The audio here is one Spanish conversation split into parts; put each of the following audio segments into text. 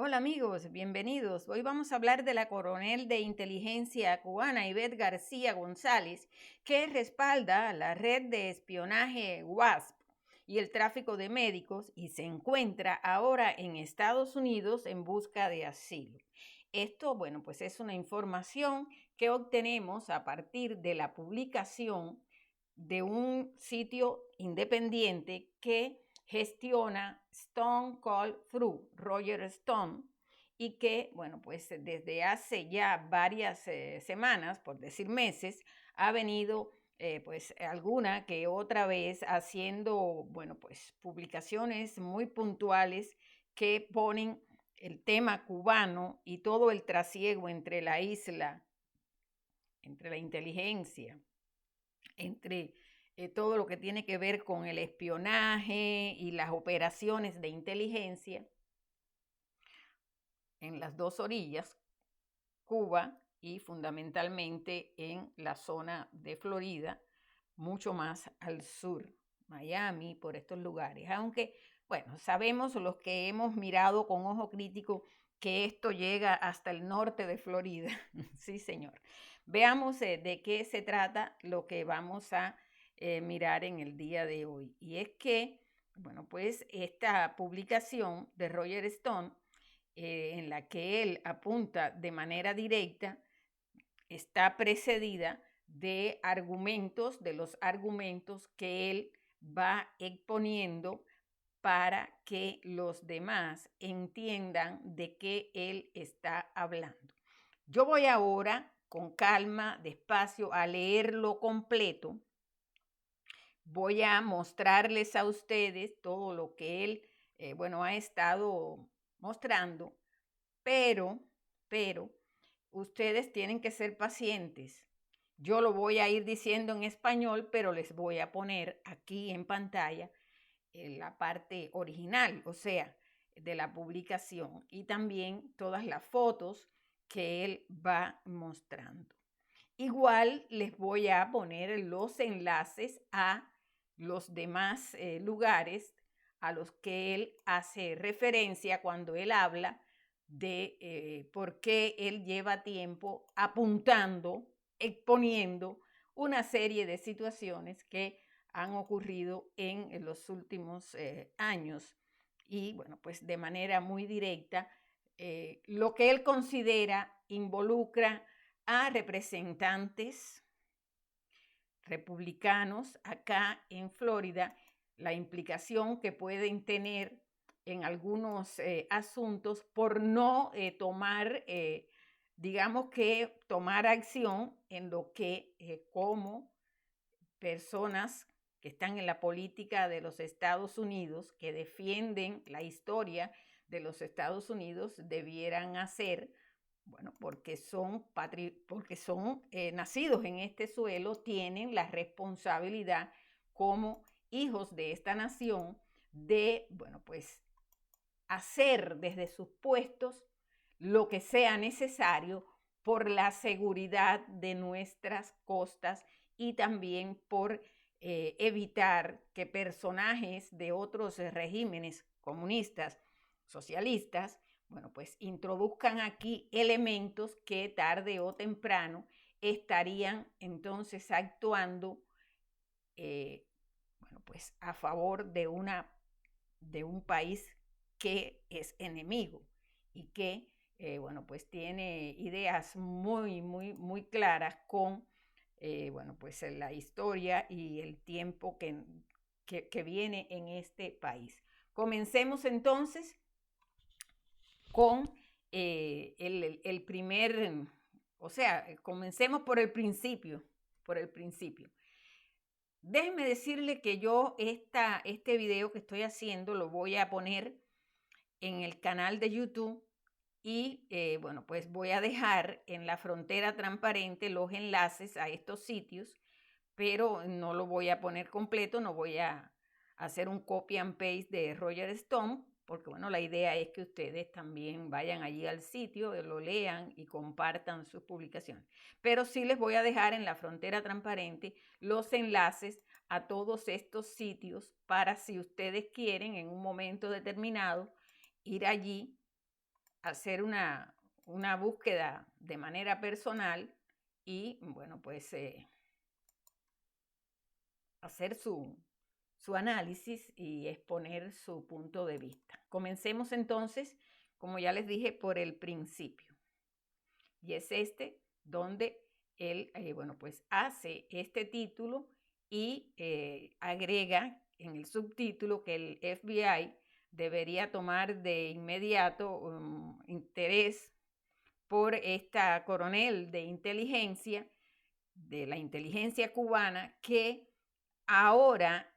Hola amigos, bienvenidos. Hoy vamos a hablar de la coronel de inteligencia cubana Ivette García González, que respalda la red de espionaje WASP y el tráfico de médicos y se encuentra ahora en Estados Unidos en busca de asilo. Esto, bueno, pues es una información que obtenemos a partir de la publicación de un sitio independiente que gestiona Stone Cold Through, Roger Stone, y que, bueno, pues desde hace ya varias semanas, por decir meses, ha venido pues alguna que otra vez haciendo, bueno, pues publicaciones muy puntuales que ponen el tema cubano y todo el trasiego entre la isla, entre la inteligencia, entre todo lo que tiene que ver con el espionaje y las operaciones de inteligencia en las dos orillas, Cuba y fundamentalmente en la zona de Florida, mucho más al sur, Miami, por estos lugares. Aunque, bueno, sabemos los que hemos mirado con ojo crítico que esto llega hasta el norte de Florida. Sí, señor. Veamos de qué se trata lo que vamos a mirar en el día de hoy. Y es que, bueno, pues esta publicación de Roger Stone, en la que él apunta de manera directa, está precedida de argumentos, de los argumentos que él va exponiendo para que los demás entiendan de qué él está hablando. Yo voy ahora con calma, despacio, a leerlo completo. Voy a mostrarles a ustedes todo lo que él, bueno, ha estado mostrando, pero, pero, ustedes tienen que ser pacientes. Yo lo voy a ir diciendo en español, pero les voy a poner aquí en pantalla la parte original, o sea, de la publicación y también todas las fotos que él va mostrando. Igual les voy a poner los enlaces a los demás lugares a los que él hace referencia cuando él habla de por qué él lleva tiempo apuntando, exponiendo una serie de situaciones que han ocurrido en los últimos años y, bueno, pues de manera muy directa, lo que él considera involucra a representantes republicanos acá en Florida, la implicación que pueden tener en algunos asuntos por no tomar, digamos que tomar acción en lo que como personas que están en la política de los Estados Unidos, que defienden la historia de los Estados Unidos, debieran hacer, bueno, porque son nacidos en este suelo, tienen la responsabilidad como hijos de esta nación de, bueno, pues hacer desde sus puestos lo que sea necesario por la seguridad de nuestras costas y también por evitar que personajes de otros regímenes comunistas, socialistas, bueno, pues introduzcan aquí elementos que tarde o temprano estarían entonces actuando, bueno, pues a favor de un país que es enemigo y que, bueno, pues tiene ideas muy, muy, muy claras con, bueno, pues la historia y el tiempo que viene en este país. Comencemos entonces con el primer, o sea, comencemos por el principio, por el principio. Déjenme decirle que yo este video que estoy haciendo lo voy a poner en el canal de YouTube y bueno, pues voy a dejar en la frontera transparente los enlaces a estos sitios, pero no lo voy a poner completo, no voy a hacer un copy and paste de Roger Stone, porque bueno, la idea es que ustedes también vayan allí al sitio, lo lean y compartan sus publicaciones. Pero sí les voy a dejar en la frontera transparente los enlaces a todos estos sitios para si ustedes quieren en un momento determinado ir allí hacer una búsqueda de manera personal y, bueno, pues hacer su análisis y exponer su punto de vista. Comencemos entonces, como ya les dije, por el principio. Y es donde él, bueno, pues hace este título y agrega en el subtítulo que el FBI debería tomar de inmediato interés por esta coronel de la inteligencia cubana, que ahora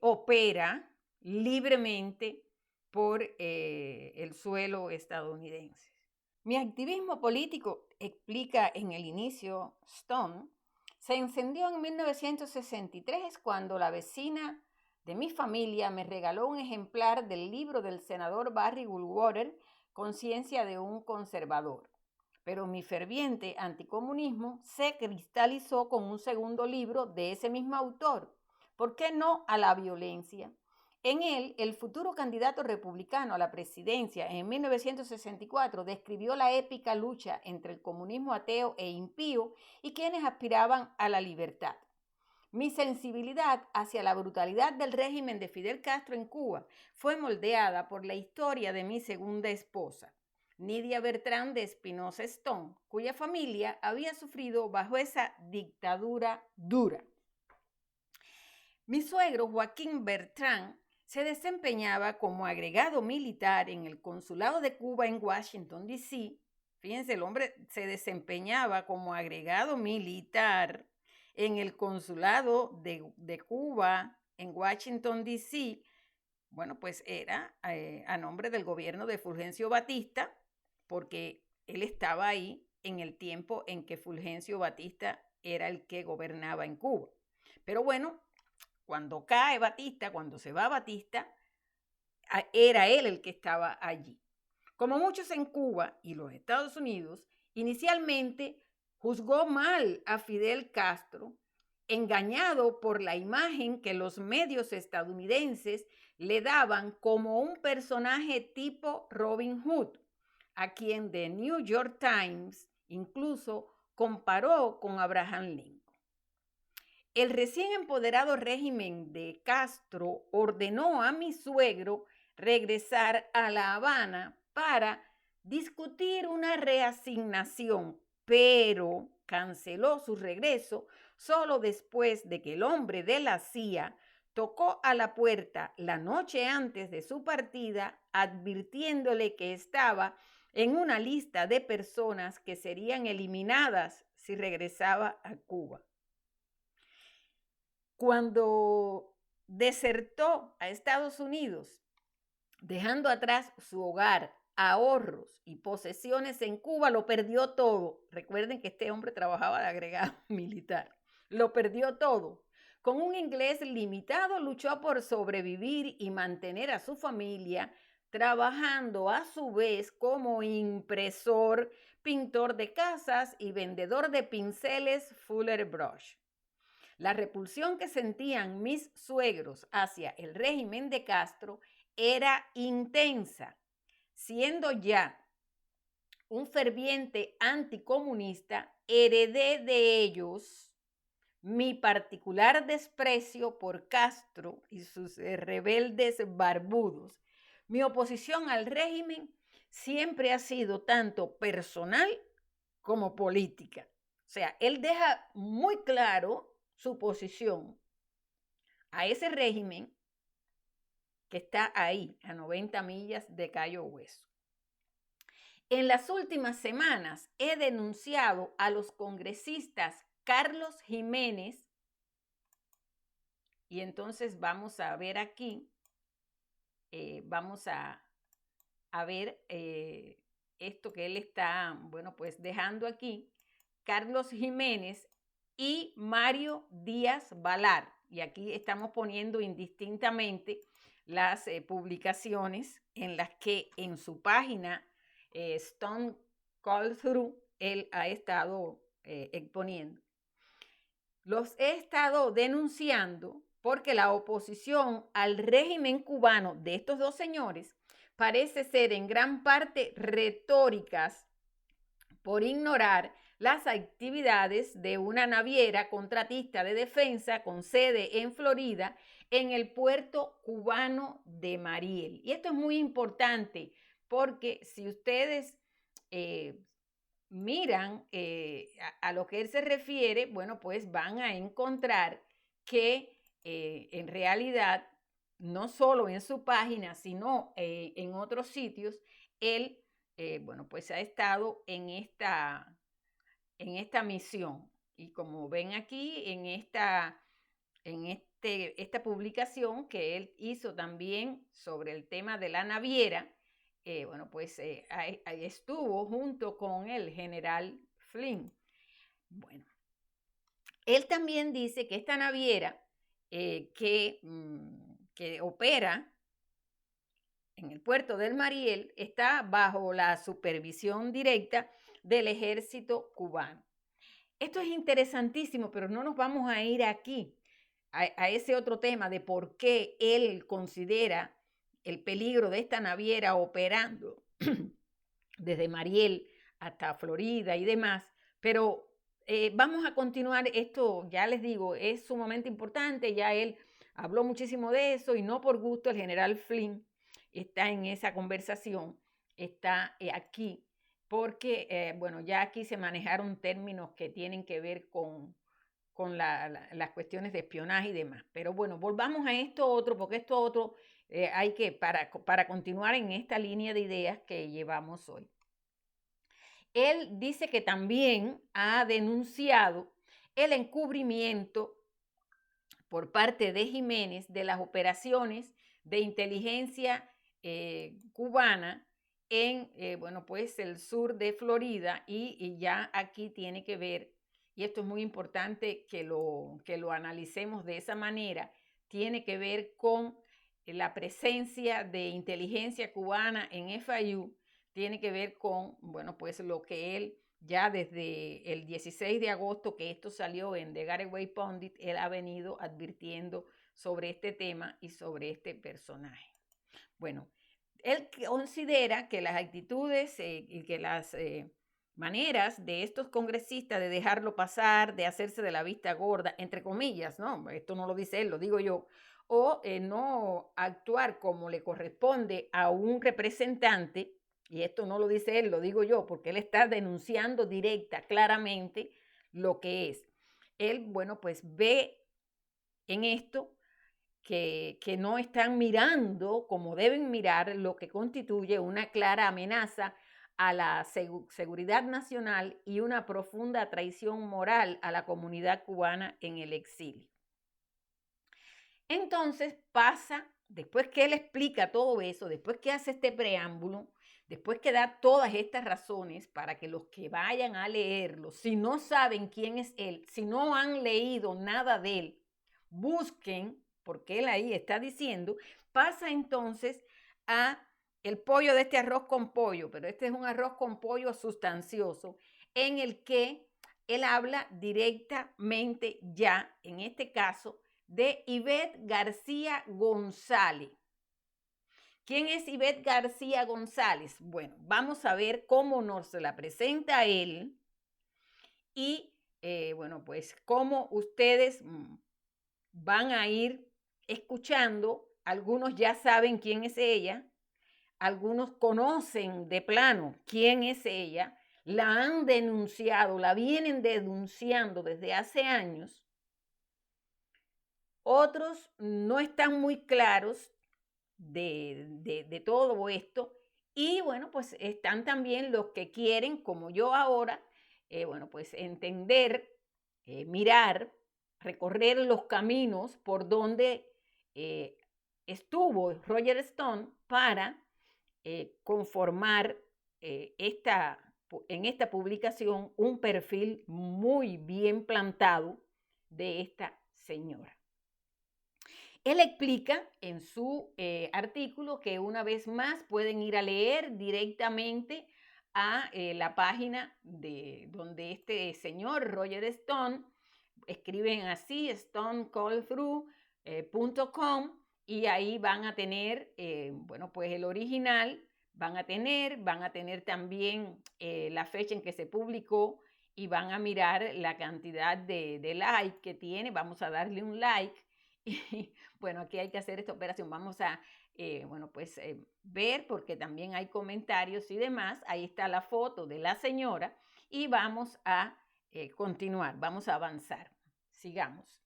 opera libremente por el suelo estadounidense. Mi activismo político, explica en el inicio Stone, se encendió en 1963 cuando la vecina de mi familia me regaló un ejemplar del libro del senador Barry Goldwater, Conciencia de un conservador. Pero mi ferviente anticomunismo se cristalizó con un segundo libro de ese mismo autor, ¿Por qué no a la violencia? En él, el futuro candidato republicano a la presidencia en 1964 describió la épica lucha entre el comunismo ateo e impío y quienes aspiraban a la libertad. Mi sensibilidad hacia la brutalidad del régimen de Fidel Castro en Cuba fue moldeada por la historia de mi segunda esposa, Nidia Bertrán de Espinosa Stone, cuya familia había sufrido bajo esa dictadura dura. Mi suegro, Joaquín Bertrán, se desempeñaba como agregado militar en el Consulado de Cuba en Washington, D.C. Fíjense, el hombre se desempeñaba como agregado militar en el Consulado de Cuba en Washington, D.C. Bueno, pues era a nombre del gobierno de Fulgencio Batista, porque él estaba ahí en el tiempo en que Fulgencio Batista era el que gobernaba en Cuba. Pero bueno, cuando cae Batista, cuando se va Batista, era él el que estaba allí. Como muchos en Cuba y los Estados Unidos, inicialmente juzgó mal a Fidel Castro, engañado por la imagen que los medios estadounidenses le daban como un personaje tipo Robin Hood, a quien The New York Times incluso comparó con Abraham Lincoln. El recién empoderado régimen de Castro ordenó a mi suegro regresar a La Habana para discutir una reasignación, pero canceló su regreso solo después de que el hombre de la CIA tocó a la puerta la noche antes de su partida, advirtiéndole que estaba en una lista de personas que serían eliminadas si regresaba a Cuba. Cuando desertó a Estados Unidos, dejando atrás su hogar, ahorros y posesiones en Cuba, lo perdió todo. Recuerden que este hombre trabajaba de agregado militar. Lo perdió todo. Con un inglés limitado, luchó por sobrevivir y mantener a su familia, trabajando a su vez como impresor, pintor de casas y vendedor de pinceles Fuller Brush. La repulsión que sentían mis suegros hacia el régimen de Castro era intensa, siendo ya un ferviente anticomunista, heredé de ellos mi particular desprecio por Castro y sus rebeldes barbudos. Mi oposición al régimen siempre ha sido tanto personal como política. O sea, él deja muy claro su posición a ese régimen que está ahí, a 90 millas de Cayo Hueso. En las últimas semanas he denunciado a los congresistas Carlos Jiménez, y entonces vamos a ver aquí, vamos a ver esto que él está, bueno, pues dejando aquí, Carlos Jiménez y Mario Díaz Balar. Y aquí estamos poniendo indistintamente las publicaciones en las que en su página Stone Call Through él ha estado exponiendo. Los he estado denunciando porque la oposición al régimen cubano de estos dos señores parece ser en gran parte retóricas por ignorar las actividades de una naviera contratista de defensa con sede en Florida en el puerto cubano de Mariel. Y esto es muy importante porque si ustedes miran a lo que él se refiere, bueno, pues van a encontrar que en realidad, no solo en su página, sino en otros sitios, él, bueno, pues ha estado en esta misión. Y como ven aquí, en esta publicación que él hizo también sobre el tema de la naviera, bueno, pues ahí estuvo junto con el general Flynn. Bueno, él también dice que esta naviera que opera en el puerto del Mariel está bajo la supervisión directa del ejército cubano. Esto es interesantísimo, pero no nos vamos a ir aquí a ese otro tema de por qué él considera el peligro de esta naviera operando desde Mariel hasta Florida y demás, pero vamos a continuar. Esto, ya les digo, es sumamente importante, ya él habló muchísimo de eso y no por gusto el general Flynn está en esa conversación, está aquí, porque, bueno, ya aquí se manejaron términos que tienen que ver con las cuestiones de espionaje y demás. Pero bueno, volvamos a esto otro, porque esto otro hay que, para continuar en esta línea de ideas que llevamos hoy. Él dice que también ha denunciado el encubrimiento por parte de Jiménez de las operaciones de inteligencia cubana en, bueno, pues el sur de Florida y ya aquí tiene que ver, y esto es muy importante que lo analicemos de esa manera, tiene que ver con la presencia de inteligencia cubana en FIU, tiene que ver con, bueno, pues lo que él ya desde el 16 de agosto que esto salió en The Garaway Pundit, él ha venido advirtiendo sobre este tema y sobre este personaje. Bueno, él considera que las actitudes y que las maneras de estos congresistas de dejarlo pasar, de hacerse de la vista gorda, entre comillas, ¿no? Esto no lo dice él, lo digo yo, o no actuar como le corresponde a un representante, y esto no lo dice él, lo digo yo, porque él está denunciando directa, claramente, lo que es. Él, bueno, pues ve en esto que no están mirando como deben mirar lo que constituye una clara amenaza a la seguridad nacional y una profunda traición moral a la comunidad cubana en el exilio. Entonces pasa, después que él explica todo eso, después que hace este preámbulo, después que da todas estas razones para que los que vayan a leerlo, si no saben quién es él, si no han leído nada de él, busquen, porque él ahí está diciendo, pasa entonces a el pollo de este arroz con pollo, pero este es un arroz con pollo sustancioso, en el que él habla directamente ya, en este caso, de Ivette García González. ¿Quién es Ivette García González? Bueno, vamos a ver cómo nos la presenta él y, bueno, pues cómo ustedes van a ir escuchando. Algunos ya saben quién es ella, algunos conocen de plano quién es ella, la han denunciado, la vienen denunciando desde hace años. Otros no están muy claros de todo esto. Y bueno, pues están también los que quieren, como yo ahora, bueno, pues entender, mirar, recorrer los caminos por donde estuvo Roger Stone para conformar en esta publicación un perfil muy bien plantado de esta señora. Él explica en su artículo que una vez más pueden ir a leer directamente a la página de donde este señor Roger Stone, escriben así, stonecallthrough.com, y ahí van a tener, bueno, pues el original, van a tener también la fecha en que se publicó y van a mirar la cantidad de like que tiene. Vamos a darle un like y bueno, aquí hay que hacer esta operación. Vamos a, bueno, pues ver porque también hay comentarios y demás. Ahí está la foto de la señora y vamos a continuar, vamos a avanzar. Sigamos.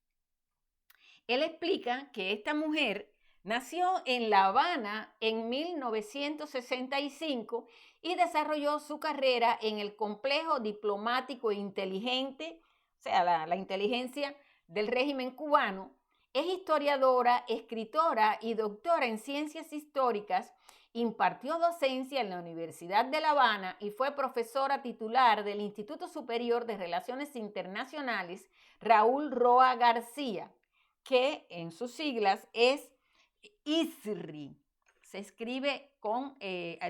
Él explica que esta mujer nació en La Habana en 1965 y desarrolló su carrera en el complejo diplomático e inteligente, o sea, la inteligencia del régimen cubano. Es historiadora, escritora y doctora en ciencias históricas. Impartió docencia en la Universidad de La Habana y fue profesora titular del Instituto Superior de Relaciones Internacionales Raúl Roa García, que en sus siglas es ISRI. Se escribe con,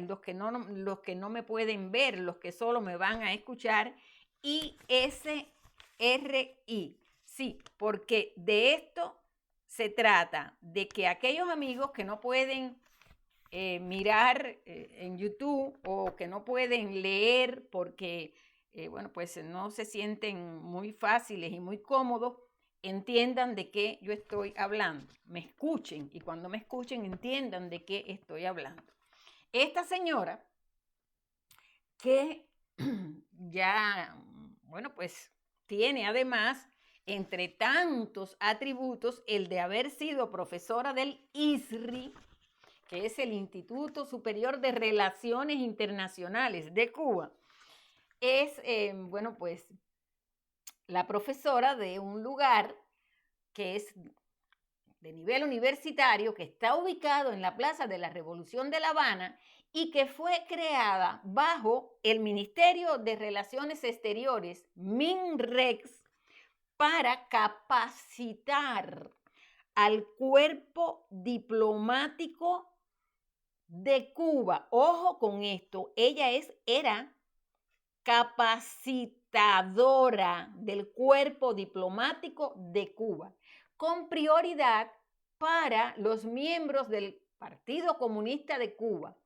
los que no me pueden ver, los que solo me van a escuchar, ISRI. Sí, porque de esto se trata, de que aquellos amigos que no pueden mirar en YouTube o que no pueden leer porque, bueno, pues no se sienten muy fáciles y muy cómodos, entiendan de qué yo estoy hablando, me escuchen y cuando me escuchen entiendan de qué estoy hablando. Esta señora que ya, bueno, pues tiene además, entre tantos atributos, el de haber sido profesora del ISRI, que es el Instituto Superior de Relaciones Internacionales de Cuba. Es, bueno, pues la profesora de un lugar que es de nivel universitario, que está ubicado en la Plaza de la Revolución de La Habana y que fue creada bajo el Ministerio de Relaciones Exteriores, MINREX, para capacitar al cuerpo diplomático de Cuba. Ojo con esto, ella era capacitadora del cuerpo diplomático de Cuba, con prioridad para los miembros del Partido Comunista de Cuba,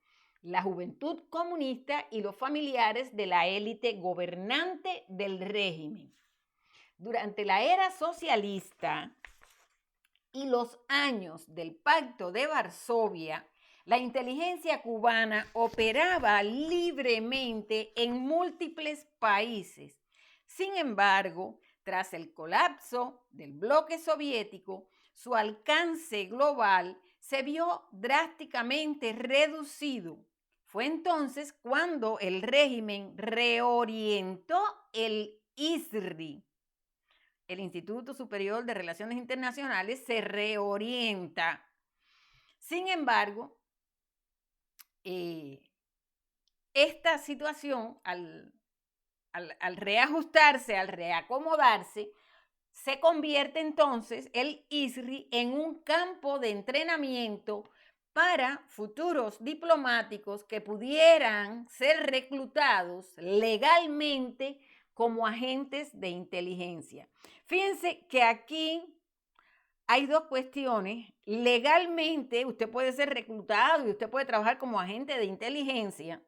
la Juventud Comunista y los familiares de la élite gobernante del régimen. Durante la era socialista y los años del Pacto de Varsovia, la inteligencia cubana operaba libremente en múltiples países. Sin embargo, tras el colapso del bloque soviético, su alcance global se vio drásticamente reducido. Fue entonces cuando el régimen reorientó el ISRI, el Instituto Superior de Relaciones Internacionales, se reorienta. Sin embargo, esta situación, al reajustarse, al reacomodarse, se convierte entonces el ISRI en un campo de entrenamiento para futuros diplomáticos que pudieran ser reclutados legalmente como agentes de inteligencia. Fíjense que aquí hay dos cuestiones. Legalmente usted puede ser reclutado y usted puede trabajar como agente de inteligencia,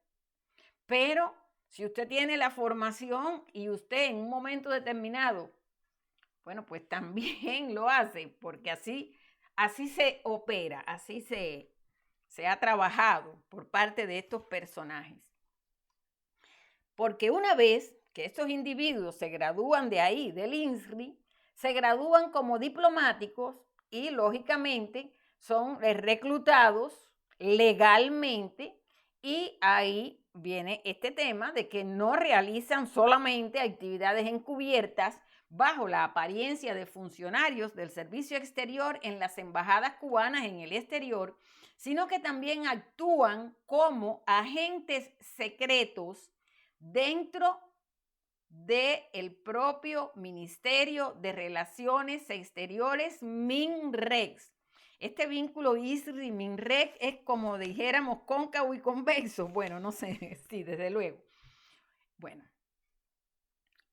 pero si usted tiene la formación y usted en un momento determinado, bueno, pues también lo hace, porque así se opera, así se ha trabajado por parte de estos personajes. Porque una vez que estos individuos se gradúan de ahí, del ISRI, se gradúan como diplomáticos y lógicamente son reclutados legalmente, y ahí viene este tema de que no realizan solamente actividades encubiertas bajo la apariencia de funcionarios del servicio exterior en las embajadas cubanas en el exterior, sino que también actúan como agentes secretos dentro del propio Ministerio de Relaciones Exteriores, MINREX. Este vínculo ISRI-MINREX es como dijéramos cóncavo y convexo. Bueno, no sé, sí, desde luego. Bueno,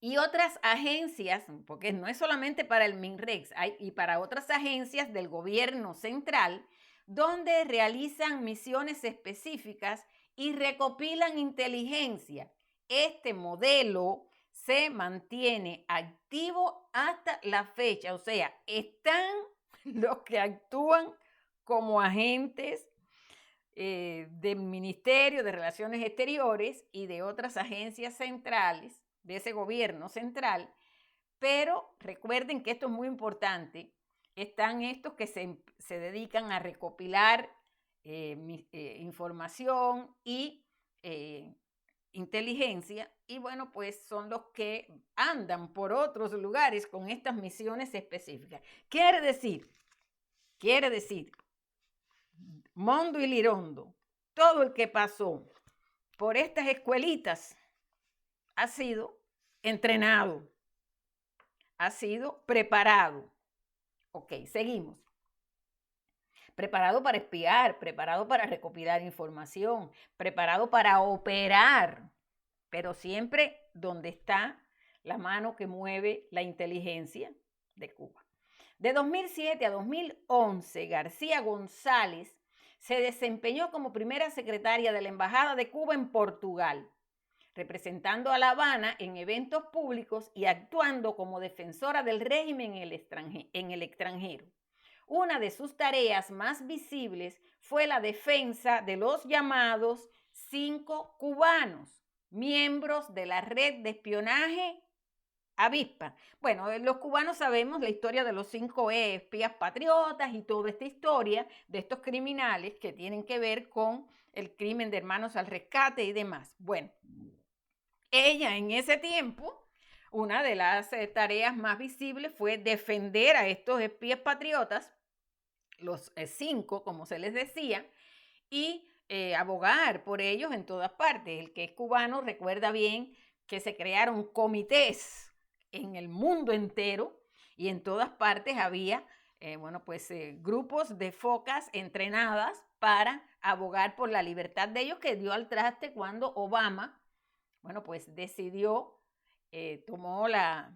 y otras agencias, porque no es solamente para el MINREX, hay y para otras agencias del gobierno central donde realizan misiones específicas y recopilan inteligencia. Este modelo se mantiene activo hasta la fecha, o sea, están los que actúan como agentes del Ministerio de Relaciones Exteriores y de otras agencias centrales, de ese gobierno central, pero recuerden que esto es muy importante, están estos que se dedican a recopilar información y inteligencia, y bueno, pues son los que andan por otros lugares con estas misiones específicas. Quiere decir, Mondo y Lirondo, todo el que pasó por estas escuelitas ha sido entrenado, ha sido preparado. Ok, seguimos. Preparado para espiar, preparado para recopilar información, preparado para operar, pero siempre donde está la mano que mueve la inteligencia de Cuba. De 2007 a 2011, García González se desempeñó como primera secretaria de la Embajada de Cuba en Portugal, representando a La Habana en eventos públicos y actuando como defensora del régimen en el extranjero. Una de sus tareas más visibles fue la defensa de los llamados 5 cubanos, miembros de la red de espionaje Avispa. Bueno, los cubanos sabemos la historia de los 5 espías patriotas y toda esta historia de estos criminales que tienen que ver con el crimen de Hermanos al Rescate y demás. Bueno, ella en ese tiempo, una de las tareas más visibles fue defender a estos espías patriotas, los 5, como se les decía, y abogar por ellos en todas partes. El que es cubano recuerda bien que se crearon comités en el mundo entero y en todas partes había, grupos de focas entrenadas para abogar por la libertad de ellos, que dio al traste cuando Obama, decidió, tomó la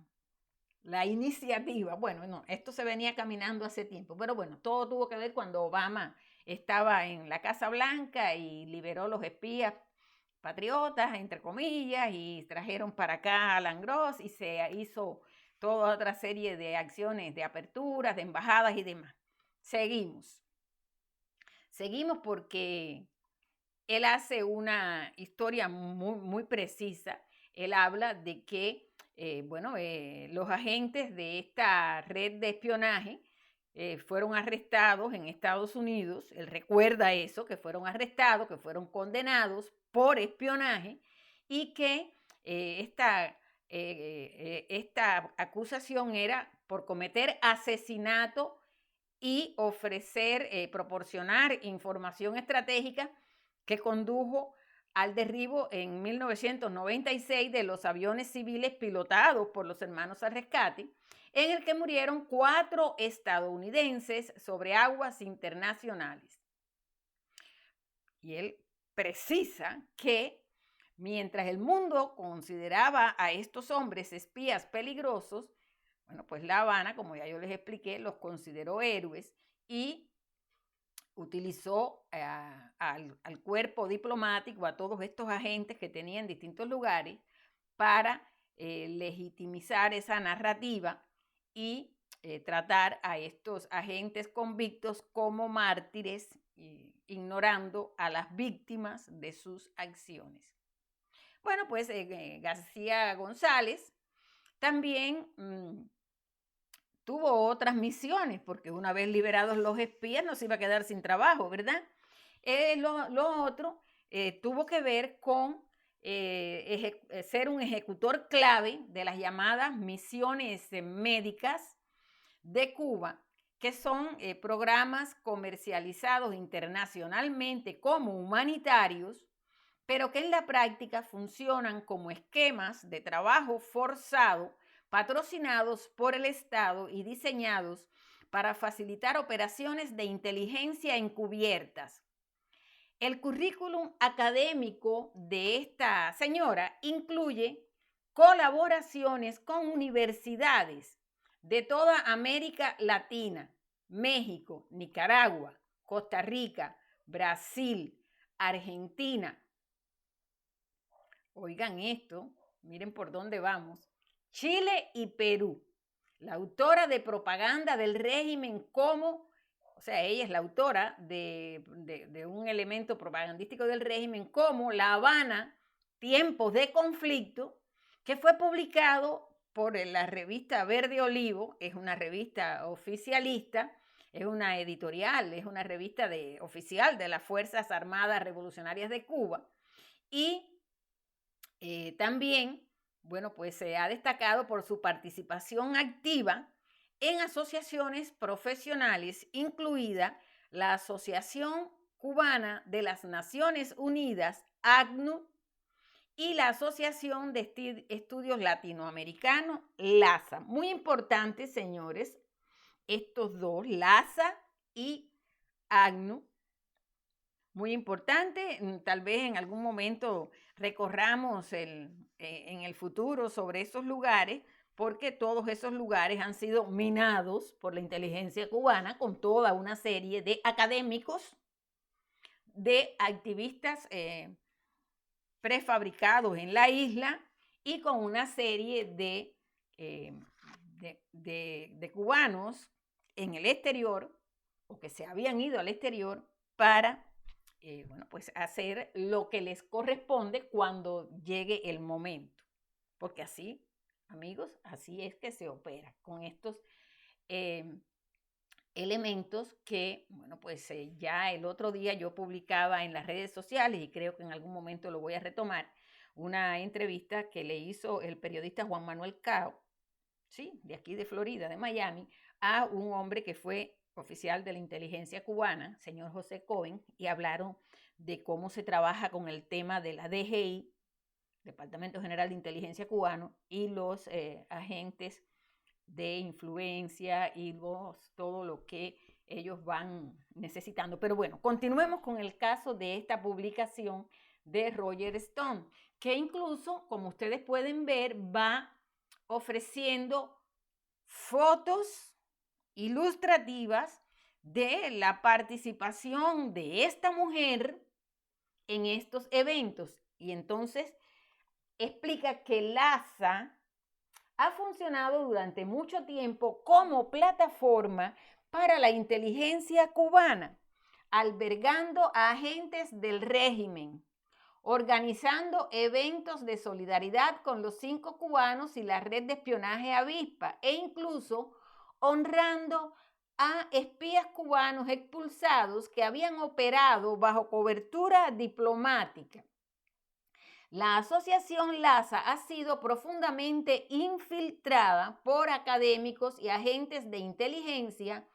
iniciativa. Bueno, no, esto se venía caminando hace tiempo, pero bueno, todo tuvo que ver cuando Obama estaba en la Casa Blanca y liberó los espías patriotas, entre comillas, y trajeron para acá a Alan Gross y se hizo toda otra serie de acciones de aperturas, de embajadas y demás. Seguimos porque él hace una historia muy, muy precisa. Él habla de que los agentes de esta red de espionaje fueron arrestados en Estados Unidos. Él recuerda eso, que fueron arrestados, que fueron condenados por espionaje y que esta acusación era por cometer asesinato y ofrecer, proporcionar información estratégica que condujo al derribo en 1996 de los aviones civiles pilotados por los Hermanos al Rescate, en el que murieron 4 estadounidenses sobre aguas internacionales. Y él precisa que mientras el mundo consideraba a estos hombres espías peligrosos, bueno, pues La Habana, como ya yo les expliqué, los consideró héroes y utilizó al cuerpo diplomático, a todos estos agentes que tenía en distintos lugares, para legitimizar esa narrativa y tratar a estos agentes convictos como mártires, ignorando a las víctimas de sus acciones. Bueno, pues García González también tuvo otras misiones, porque una vez liberados los espías no se iba a quedar sin trabajo, ¿verdad? Lo otro tuvo que ver con ser un ejecutor clave de las llamadas misiones médicas de Cuba, que son programas comercializados internacionalmente como humanitarios, pero que en la práctica funcionan como esquemas de trabajo forzado patrocinados por el Estado y diseñados para facilitar operaciones de inteligencia encubiertas. El currículum académico de esta señora incluye colaboraciones con universidades de toda América Latina, México, Nicaragua, Costa Rica, Brasil, Argentina. Oigan esto, miren por dónde vamos. Chile y Perú. La autora de propaganda del régimen o sea, ella es la autora de un elemento propagandístico del régimen como La Habana, tiempos de conflicto, que fue publicado por la revista Verde Olivo, es una revista oficialista, es una editorial, es una revista oficial de las Fuerzas Armadas Revolucionarias de Cuba. Y también, bueno, pues se ha destacado por su participación activa en asociaciones profesionales, incluida la Asociación Cubana de las Naciones Unidas, ACNUR, y la Asociación de Estudios Latinoamericanos, LASA. Muy importante, señores, estos dos, LASA y ACNUR. Muy importante, tal vez en algún momento recorramos en el futuro sobre esos lugares, porque todos esos lugares han sido minados por la inteligencia cubana con toda una serie de académicos, de activistas prefabricados en la isla y con una serie de cubanos en el exterior o que se habían ido al exterior para bueno, pues hacer lo que les corresponde cuando llegue el momento. Porque así, amigos, así es que se opera con estos elementos que, bueno, pues ya el otro día yo publicaba en las redes sociales y creo que en algún momento lo voy a retomar, una entrevista que le hizo el periodista Juan Manuel Cao, sí, de aquí de Florida, de Miami, a un hombre que fue oficial de la inteligencia cubana, señor José Cohen, y hablaron de cómo se trabaja con el tema de la DGI, Departamento General de Inteligencia Cubano, y los agentes de influencia y todo lo que ellos van necesitando. Pero bueno, continuemos con el caso de esta publicación de Roger Stone, que incluso, como ustedes pueden ver, va ofreciendo fotos ilustrativas de la participación de esta mujer en estos eventos. Y entonces explica que LASA ha funcionado durante mucho tiempo como plataforma para la inteligencia cubana, albergando a agentes del régimen, organizando eventos de solidaridad con los 5 cubanos y la red de espionaje Avispa, e incluso honrando a espías cubanos expulsados que habían operado bajo cobertura diplomática. La asociación LASA ha sido profundamente infiltrada por académicos y agentes de inteligencia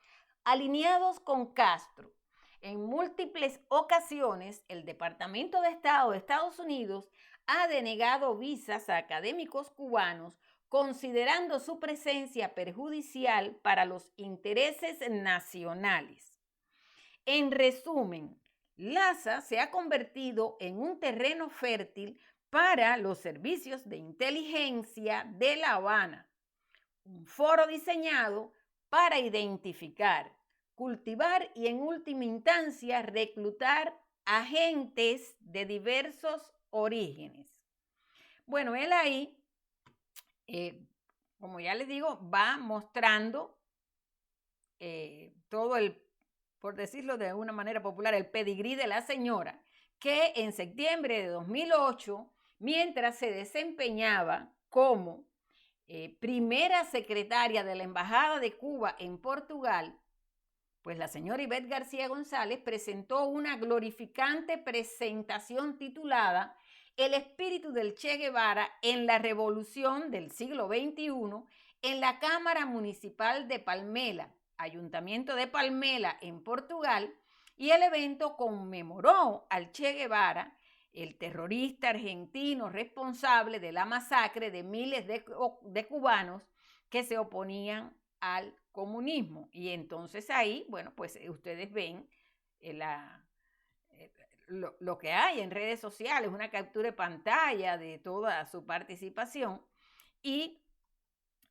alineados con Castro. En múltiples ocasiones, el Departamento de Estado de Estados Unidos ha denegado visas a académicos cubanos, considerando su presencia perjudicial para los intereses nacionales. En resumen, LASA se ha convertido en un terreno fértil para los servicios de inteligencia de La Habana, un foro diseñado para identificar, cultivar y en última instancia reclutar agentes de diversos orígenes. Bueno, él ahí, como ya les digo, va mostrando todo el, por decirlo de una manera popular, el pedigrí de la señora, que en septiembre de 2008, mientras se desempeñaba como primera secretaria de la Embajada de Cuba en Portugal, pues la señora Ivette García González presentó una glorificante presentación titulada El espíritu del Che Guevara en la revolución del siglo XXI en la Cámara Municipal de Palmela, Ayuntamiento de Palmela en Portugal, y el evento conmemoró al Che Guevara, el terrorista argentino responsable de la masacre de miles de cubanos que se oponían al comunismo. Y entonces ahí, bueno, pues ustedes ven lo que hay en redes sociales, una captura de pantalla de toda su participación, y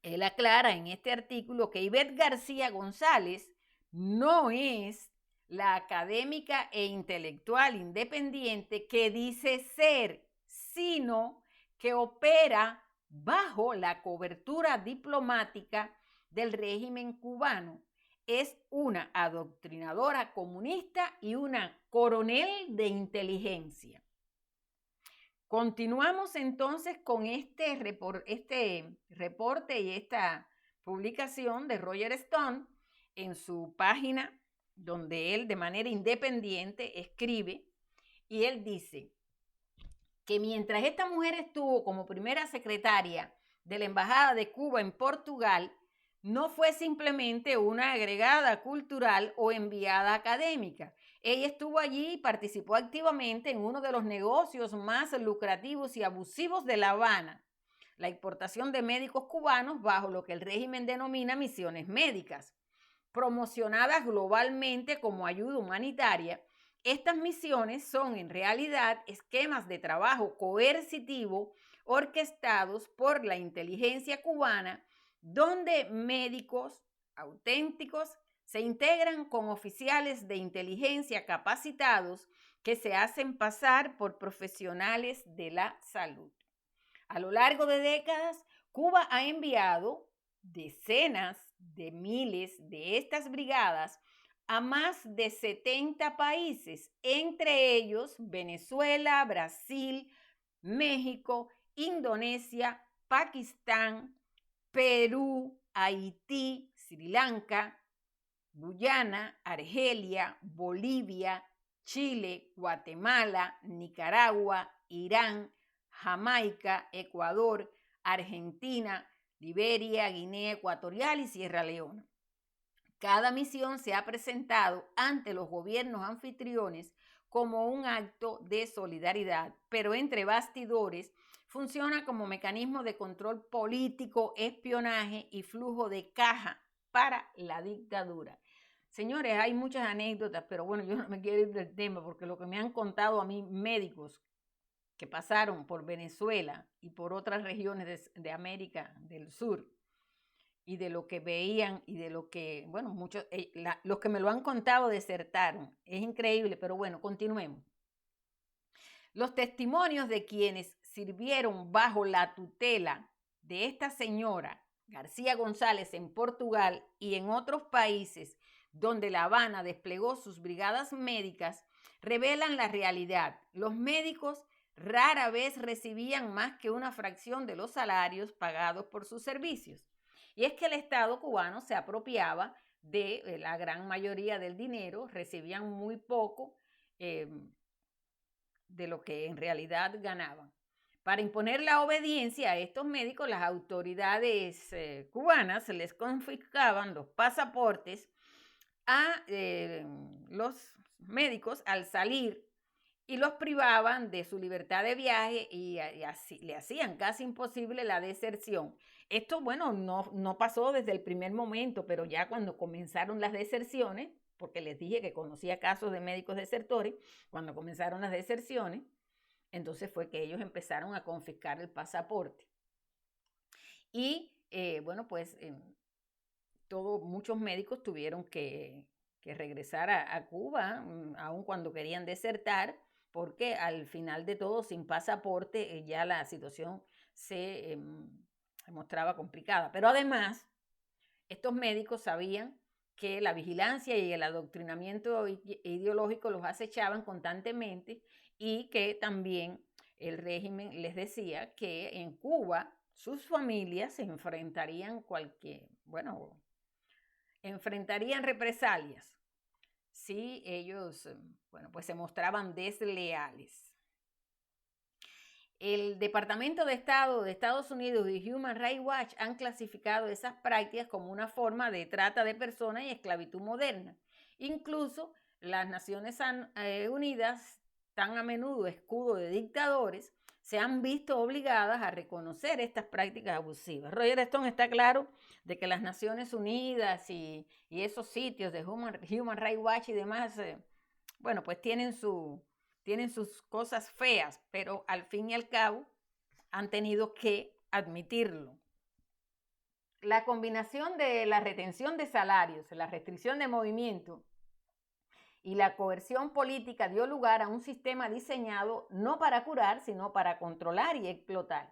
él aclara en este artículo que Ivette García González no es la académica e intelectual independiente que dice ser, sino que opera bajo la cobertura diplomática del régimen cubano. Es una adoctrinadora comunista y una coronel de inteligencia. Continuamos entonces con este reporte y esta publicación de Roger Stone en su página, donde él de manera independiente escribe, y él dice que mientras esta mujer estuvo como primera secretaria de la Embajada de Cuba en Portugal, no fue simplemente una agregada cultural o enviada académica. Ella estuvo allí y participó activamente en uno de los negocios más lucrativos y abusivos de La Habana, la importación de médicos cubanos bajo lo que el régimen denomina misiones médicas. Promocionadas globalmente como ayuda humanitaria, estas misiones son en realidad esquemas de trabajo coercitivo orquestados por la inteligencia cubana, donde médicos auténticos se integran con oficiales de inteligencia capacitados que se hacen pasar por profesionales de la salud. A lo largo de décadas, Cuba ha enviado decenas de miles de estas brigadas a más de 70 países, entre ellos Venezuela, Brasil, México, Indonesia, Pakistán, Perú, Haití, Sri Lanka, Guyana, Argelia, Bolivia, Chile, Guatemala, Nicaragua, Irán, Jamaica, Ecuador, Argentina, Liberia, Guinea Ecuatorial y Sierra Leona. Cada misión se ha presentado ante los gobiernos anfitriones como un acto de solidaridad, pero entre bastidores funciona como mecanismo de control político, espionaje y flujo de caja para la dictadura. Señores, hay muchas anécdotas, pero bueno, yo no me quiero ir del tema porque lo que me han contado a mí médicos que pasaron por Venezuela y por otras regiones de América del Sur, y de lo que veían y de lo que, bueno, muchos, los que me lo han contado desertaron. Es increíble, pero bueno, continuemos. Los testimonios de quienes sirvieron bajo la tutela de esta señora García González en Portugal y en otros países donde La Habana desplegó sus brigadas médicas revelan la realidad. Los médicos rara vez recibían más que una fracción de los salarios pagados por sus servicios. Y es que el Estado cubano se apropiaba de la gran mayoría del dinero, recibían muy poco de lo que en realidad ganaban. Para imponer la obediencia a estos médicos, las autoridades cubanas les confiscaban los pasaportes a los médicos al salir y los privaban de su libertad de viaje y así le hacían casi imposible la deserción. Esto, bueno, no pasó desde el primer momento, pero ya cuando comenzaron las deserciones, porque les dije que conocía casos de médicos desertores, cuando comenzaron las deserciones, entonces fue que ellos empezaron a confiscar el pasaporte. Y bueno, pues muchos médicos tuvieron que regresar a Cuba, aun cuando querían desertar, porque al final de todo, sin pasaporte, ya la situación se mostraba complicada. Pero además, estos médicos sabían que la vigilancia y el adoctrinamiento ideológico los acechaban constantemente y que también el régimen les decía que en Cuba sus familias se enfrentarían enfrentarían represalias si ellos, bueno, pues se mostraban desleales. El Departamento de Estado de Estados Unidos y Human Rights Watch han clasificado esas prácticas como una forma de trata de personas y esclavitud moderna. Incluso las Naciones Unidas, tan a menudo escudo de dictadores, se han visto obligadas a reconocer estas prácticas abusivas. Roger Stone está claro de que las Naciones Unidas y esos sitios de Human Rights Watch y demás, bueno, pues tienen sus cosas feas, pero al fin y al cabo han tenido que admitirlo. La combinación de la retención de salarios, la restricción de movimiento y la coerción política dio lugar a un sistema diseñado no para curar, sino para controlar y explotar.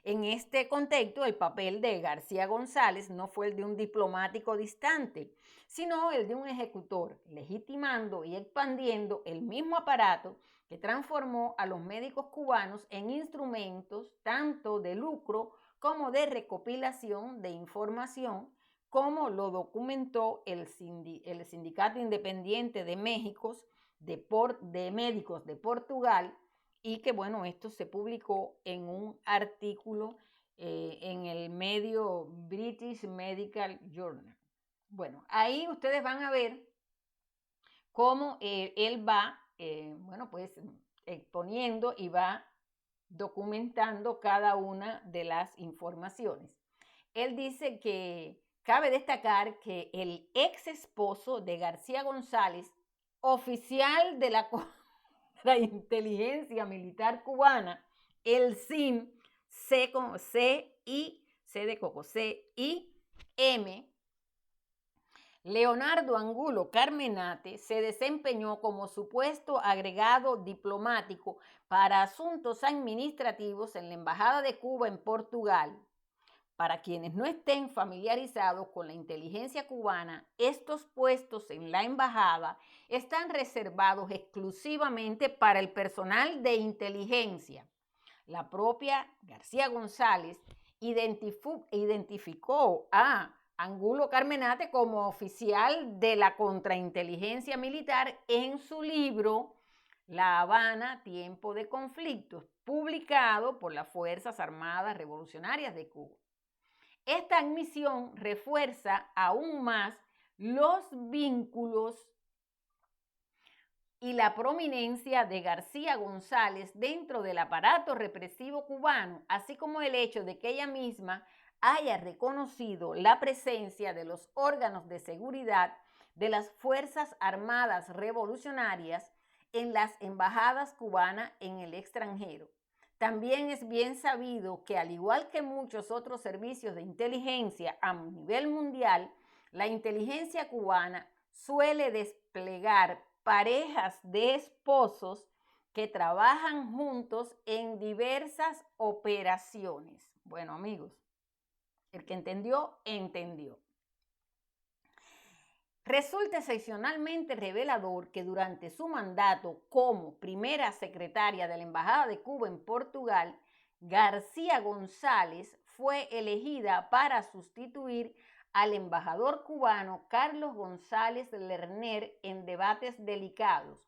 En este contexto, el papel de García González no fue el de un diplomático distante, sino el de un ejecutor, legitimando y expandiendo el mismo aparato que transformó a los médicos cubanos en instrumentos tanto de lucro como de recopilación de información, como lo documentó el Sindicato Independiente de Médicos de Portugal, y que bueno, esto se publicó en un artículo en el medio British Medical Journal. Bueno, ahí ustedes van a ver cómo él va, bueno, pues exponiendo y va documentando cada una de las informaciones. Él dice que cabe destacar que el ex esposo de García González, oficial de la inteligencia militar cubana, el CIM, CIM, Leonardo Angulo Carmenate, se desempeñó como supuesto agregado diplomático para asuntos administrativos en la Embajada de Cuba en Portugal. Para quienes no estén familiarizados con la inteligencia cubana, estos puestos en la embajada están reservados exclusivamente para el personal de inteligencia. La propia García González identificó a Angulo Carmenate como oficial de la contrainteligencia militar en su libro La Habana, Tiempo de Conflictos, publicado por las Fuerzas Armadas Revolucionarias de Cuba. Esta admisión refuerza aún más los vínculos y la prominencia de García González dentro del aparato represivo cubano, así como el hecho de que ella misma haya reconocido la presencia de los órganos de seguridad de las Fuerzas Armadas Revolucionarias en las embajadas cubanas en el extranjero. También es bien sabido que, al igual que muchos otros servicios de inteligencia a nivel mundial, la inteligencia cubana suele desplegar parejas de esposos que trabajan juntos en diversas operaciones. Bueno, amigos, el que entendió, entendió. Resulta excepcionalmente revelador que durante su mandato como primera secretaria de la Embajada de Cuba en Portugal, García González fue elegida para sustituir al embajador cubano Carlos González Lerner en debates delicados.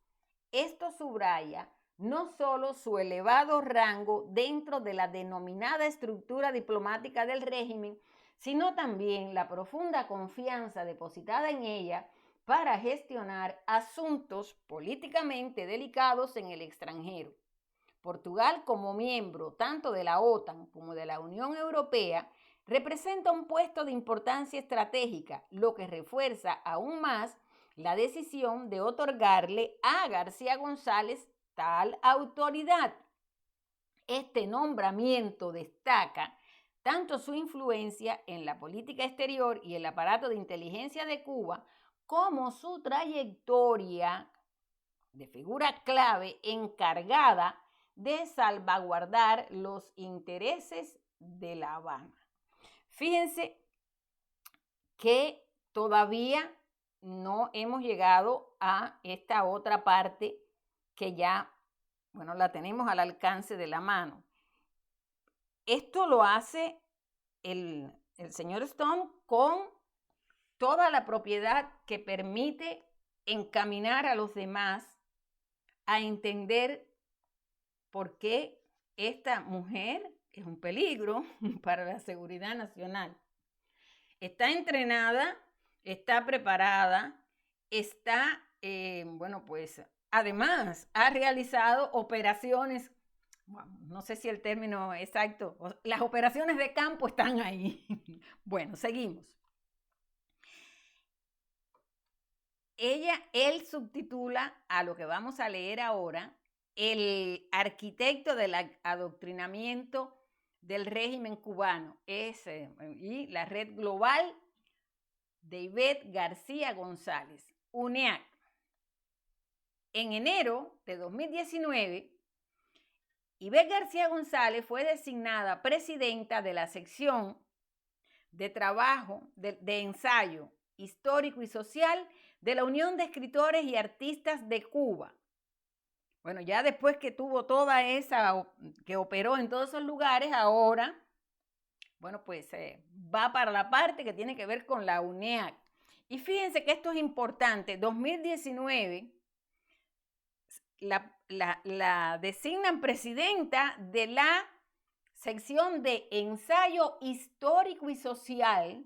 Esto subraya no solo su elevado rango dentro de la denominada estructura diplomática del régimen, sino también la profunda confianza depositada en ella para gestionar asuntos políticamente delicados en el extranjero. Portugal, como miembro tanto de la OTAN como de la Unión Europea, representa un puesto de importancia estratégica, lo que refuerza aún más la decisión de otorgarle a García González tal autoridad. Este nombramiento destaca tanto su influencia en la política exterior y el aparato de inteligencia de Cuba, como su trayectoria de figura clave encargada de salvaguardar los intereses de La Habana. Fíjense que todavía no hemos llegado a esta otra parte que ya, bueno, la tenemos al alcance de la mano. Esto lo hace el señor Stone con toda la propiedad que permite encaminar a los demás a entender por qué esta mujer es un peligro para la seguridad nacional. Está entrenada, está preparada, está, bueno, pues además ha realizado operaciones, bueno, no sé si el término exacto, las operaciones de campo están ahí. Bueno, seguimos. Él subtitula a lo que vamos a leer ahora el arquitecto del adoctrinamiento del régimen cubano, y la red global de Ivette García González, UNEAC. En enero de 2019, Ivette García González fue designada presidenta de la sección de trabajo de ensayo histórico y social de la Unión de Escritores y Artistas de Cuba. Bueno, ya después que tuvo toda esa, que operó en todos esos lugares, ahora, bueno, pues va para la parte que tiene que ver con la UNEAC. Y fíjense que esto es importante. 2019 la designan presidenta de la sección de ensayo histórico y social.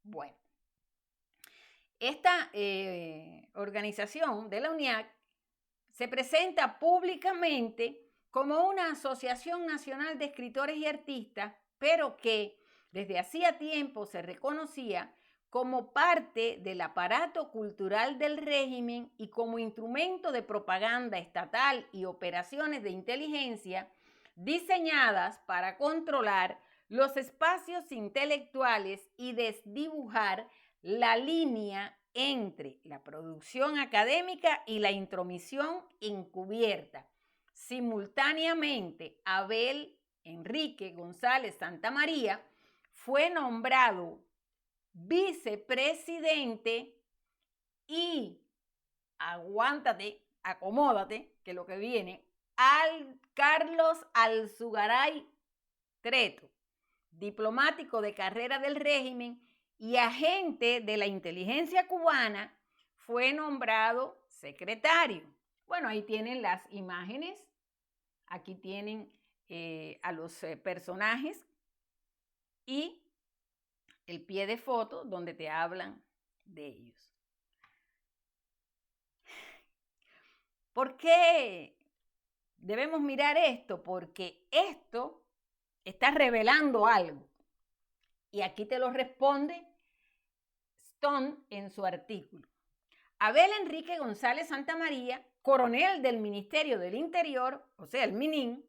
Bueno, esta organización de la UNEAC se presenta públicamente como una asociación nacional de escritores y artistas, pero que desde hacía tiempo se reconocía como parte del aparato cultural del régimen y como instrumento de propaganda estatal y operaciones de inteligencia diseñadas para controlar los espacios intelectuales y desdibujar la línea entre la producción académica y la intromisión encubierta. Simultáneamente, Abel Enrique González Santamaría fue nombrado vicepresidente y, aguántate, acomódate, que lo que viene, Carlos Alzugaray Treto, diplomático de carrera del régimen y agente de la inteligencia cubana, fue nombrado secretario. Bueno, ahí tienen las imágenes, aquí tienen a los personajes y el pie de foto donde te hablan de ellos. ¿Por qué debemos mirar esto? Porque esto está revelando algo. Y aquí te lo responde Stone en su artículo. Abel Enrique González Santamaría, coronel del Ministerio del Interior, o sea, el MININ,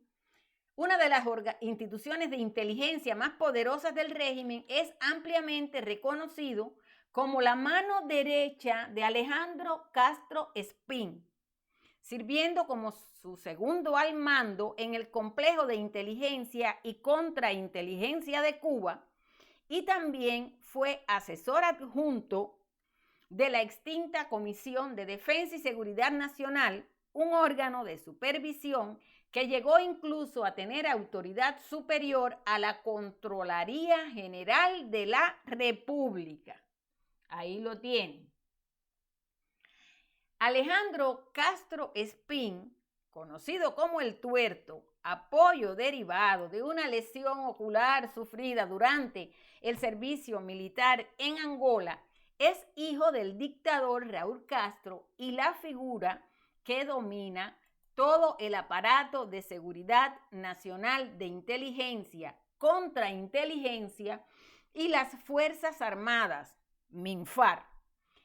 una de las instituciones de inteligencia más poderosas del régimen, es ampliamente reconocido como la mano derecha de Alejandro Castro Espín, sirviendo como su segundo al mando en el complejo de inteligencia y contrainteligencia de Cuba, y también fue asesor adjunto de la extinta Comisión de Defensa y Seguridad Nacional, un órgano de supervisión que llegó incluso a tener autoridad superior a la Contraloría General de la República. Ahí lo tienen. Alejandro Castro Espín, conocido como el Tuerto, apoyo derivado de una lesión ocular sufrida durante el servicio militar en Angola, es hijo del dictador Raúl Castro y la figura que domina todo el aparato de seguridad nacional de inteligencia, contrainteligencia y las Fuerzas Armadas, MINFAR.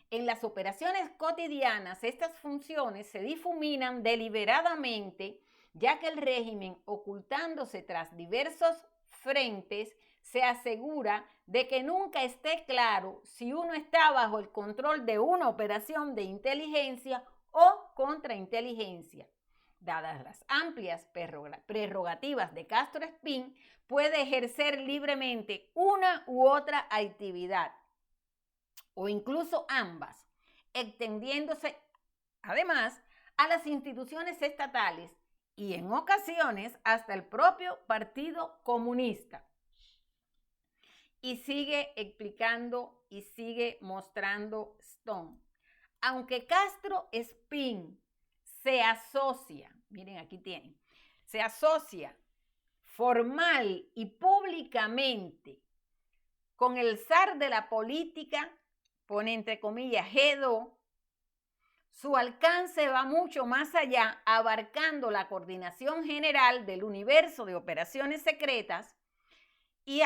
En las operaciones cotidianas, estas funciones se difuminan deliberadamente, ya que el régimen, ocultándose tras diversos frentes, se asegura de que nunca esté claro si uno está bajo el control de una operación de inteligencia o contrainteligencia. Dadas las amplias prerrogativas de Castro Espín, puede ejercer libremente una u otra actividad, o incluso ambas, extendiéndose además a las instituciones estatales y en ocasiones hasta el propio Partido Comunista. Y sigue explicando y sigue mostrando Stone. Aunque Castro Espín se asocia, miren aquí tienen, se asocia formal y públicamente con el zar de la política, pone entre comillas G2, su alcance va mucho más allá, abarcando la coordinación general del universo de operaciones secretas y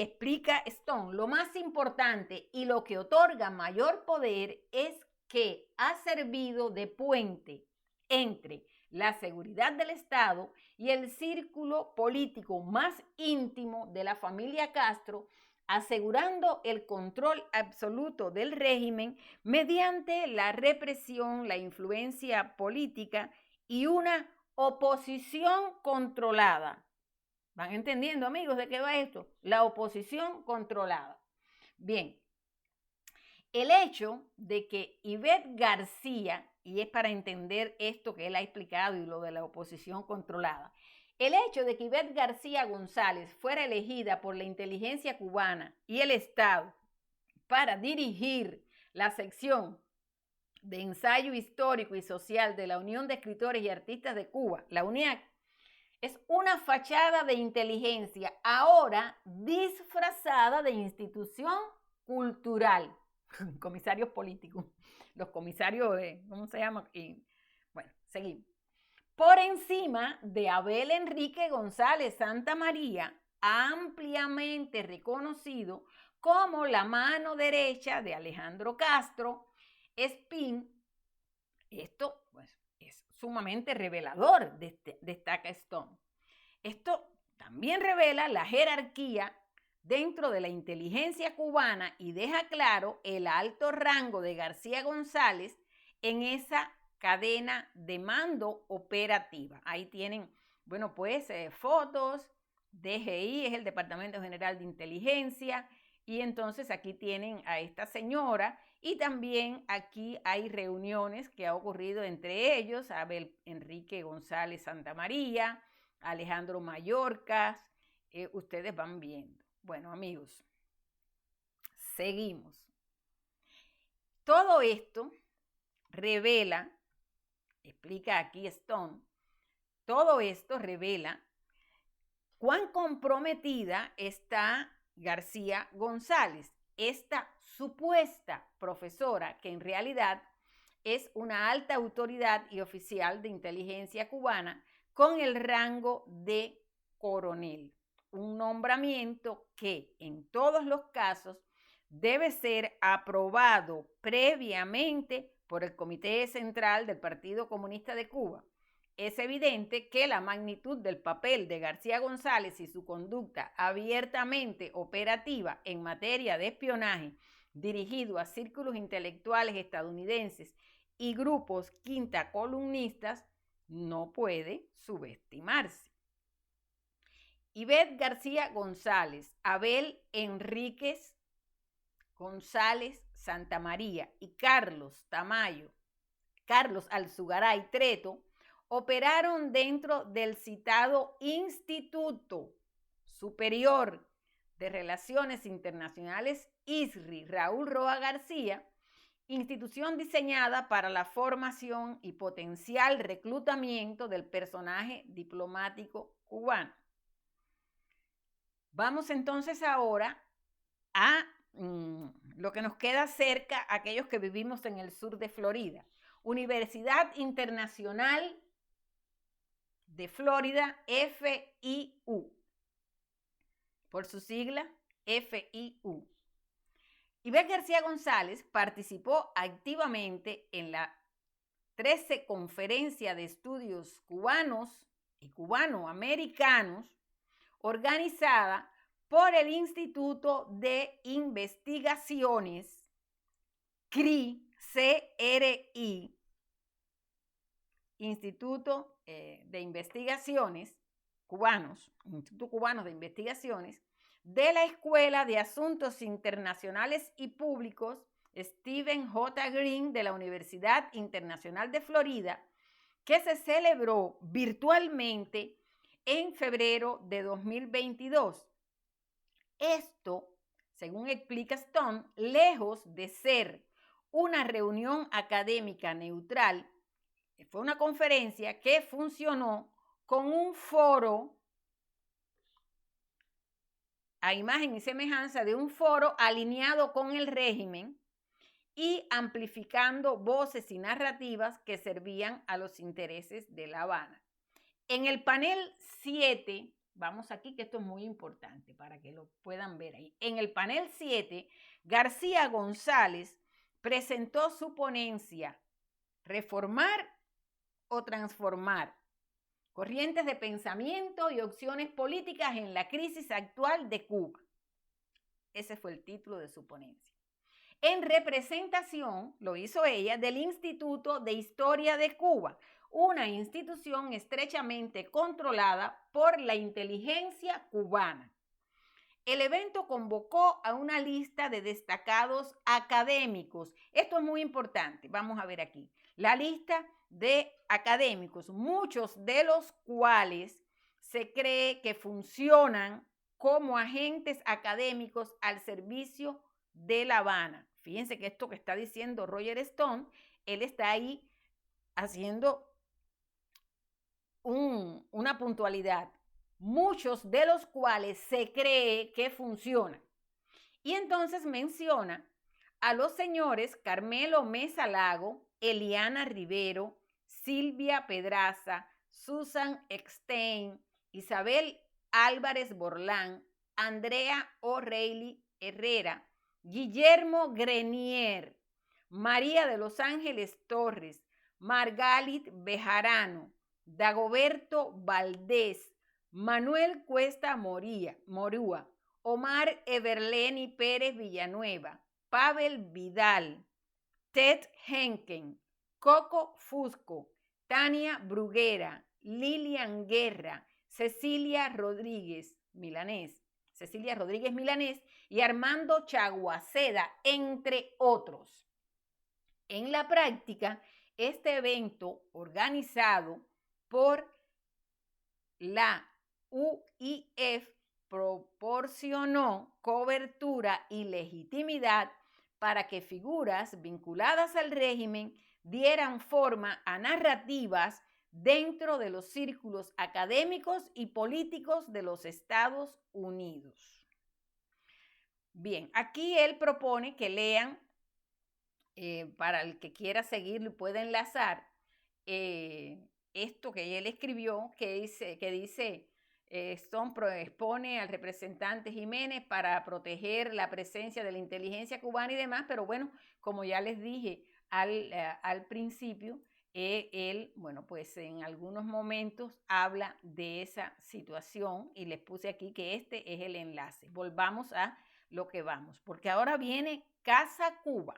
explica Stone, lo más importante y lo que otorga mayor poder es que ha servido de puente entre la seguridad del Estado y el círculo político más íntimo de la familia Castro, asegurando el control absoluto del régimen mediante la represión, la influencia política y una oposición controlada. ¿Van entendiendo, amigos, de qué va esto? La oposición controlada. Bien, el hecho de que Ivette García, y es para entender esto que él ha explicado y lo de la oposición controlada, el hecho de que Ivette García González fuera elegida por la inteligencia cubana y el Estado para dirigir la sección de ensayo histórico y social de la Unión de Escritores y Artistas de Cuba, la UNIAC, es una fachada de inteligencia ahora disfrazada de institución cultural. Comisarios políticos, los comisarios, ¿cómo se llama? Bueno, seguimos. Por encima de Abel Enrique González Santamaría, ampliamente reconocido como la mano derecha de Alejandro Castro Espín. Esto pues, es sumamente revelador, destaca Stone. Esto también revela la jerarquía dentro de la inteligencia cubana y deja claro el alto rango de García González en esa cadena de mando operativa. Ahí tienen, bueno, pues fotos. DGI es el Departamento General de Inteligencia, y entonces aquí tienen a esta señora, y también aquí hay reuniones que ha ocurrido entre ellos, Abel Enrique González Santamaría, Alejandro Mayorkas, ustedes van viendo. Bueno, amigos, seguimos. Todo esto revela, explica aquí Stone, todo esto revela cuán comprometida está García González, esta supuesta profesora que en realidad es una alta autoridad y oficial de inteligencia cubana con el rango de coronel. Un nombramiento que en todos los casos debe ser aprobado previamente por el Comité Central del Partido Comunista de Cuba. Es evidente que la magnitud del papel de García González y su conducta abiertamente operativa en materia de espionaje dirigido a círculos intelectuales estadounidenses y grupos quinta columnistas no puede subestimarse. Ivette García González, Abel Enríquez González Santamaría y Carlos Alzugaray Treto operaron dentro del citado Instituto Superior de Relaciones Internacionales ISRI Raúl Roa García, institución diseñada para la formación y potencial reclutamiento del personaje diplomático cubano. Vamos entonces ahora a lo que nos queda cerca a aquellos que vivimos en el sur de Florida. Universidad Internacional de Florida, FIU, por su sigla FIU. Ivette García González participó activamente en la 13 Conferencia de Estudios Cubanos y Cubanoamericanos, organizada por el Instituto de Investigaciones CRI, Instituto de Investigaciones Cubanos, Instituto Cubano de Investigaciones, de la Escuela de Asuntos Internacionales y Públicos Stephen J. Green de la Universidad Internacional de Florida, que se celebró virtualmente en febrero de 2022. Esto, según explica Stone, lejos de ser una reunión académica neutral, fue una conferencia que funcionó con un foro a imagen y semejanza de un foro alineado con el régimen y amplificando voces y narrativas que servían a los intereses de La Habana. En el panel 7, vamos aquí que esto es muy importante para que lo puedan ver ahí. En el panel 7, García González presentó su ponencia Reformar o transformar, corrientes de pensamiento y opciones políticas en la crisis actual de Cuba. Ese fue el título de su ponencia. En representación, lo hizo ella, del Instituto de Historia de Cuba, una institución estrechamente controlada por la inteligencia cubana. El evento convocó a una lista de destacados académicos. Esto es muy importante. Vamos a ver aquí. La lista de académicos, muchos de los cuales se cree que funcionan como agentes académicos al servicio de La Habana. Fíjense que esto que está diciendo Roger Stone, él está ahí haciendo una puntualidad, muchos de los cuales se cree que funcionan. Y entonces menciona a los señores Carmelo Mesa Lago, Eliana Rivero, Silvia Pedraza, Susan Eckstein, Isabel Álvarez Borlán, Andrea O'Reilly Herrera, Guillermo Grenier, María de los Ángeles Torres, Margalit Bejarano, Dagoberto Valdés, Manuel Cuesta Morúa, Omar Everleni Pérez Villanueva, Pavel Vidal, Ted Henken, Coco Fusco, Tania Bruguera, Lilian Guerra, Cecilia Rodríguez Milanés y Armando Chaguaceda, entre otros. En la práctica, este evento organizado por la UIF proporcionó cobertura y legitimidad para que figuras vinculadas al régimen dieran forma a narrativas dentro de los círculos académicos y políticos de los Estados Unidos. Bien, aquí él propone que lean, para el que quiera seguirlo puede enlazar, esto que él escribió, que dice Stone expone al representante Jiménez para proteger la presencia de la inteligencia cubana y demás, pero bueno, como ya les dije al principio, él, bueno, pues en algunos momentos habla de esa situación y les puse aquí que este es el enlace. Volvamos a lo que vamos, porque ahora viene Casa Cuba.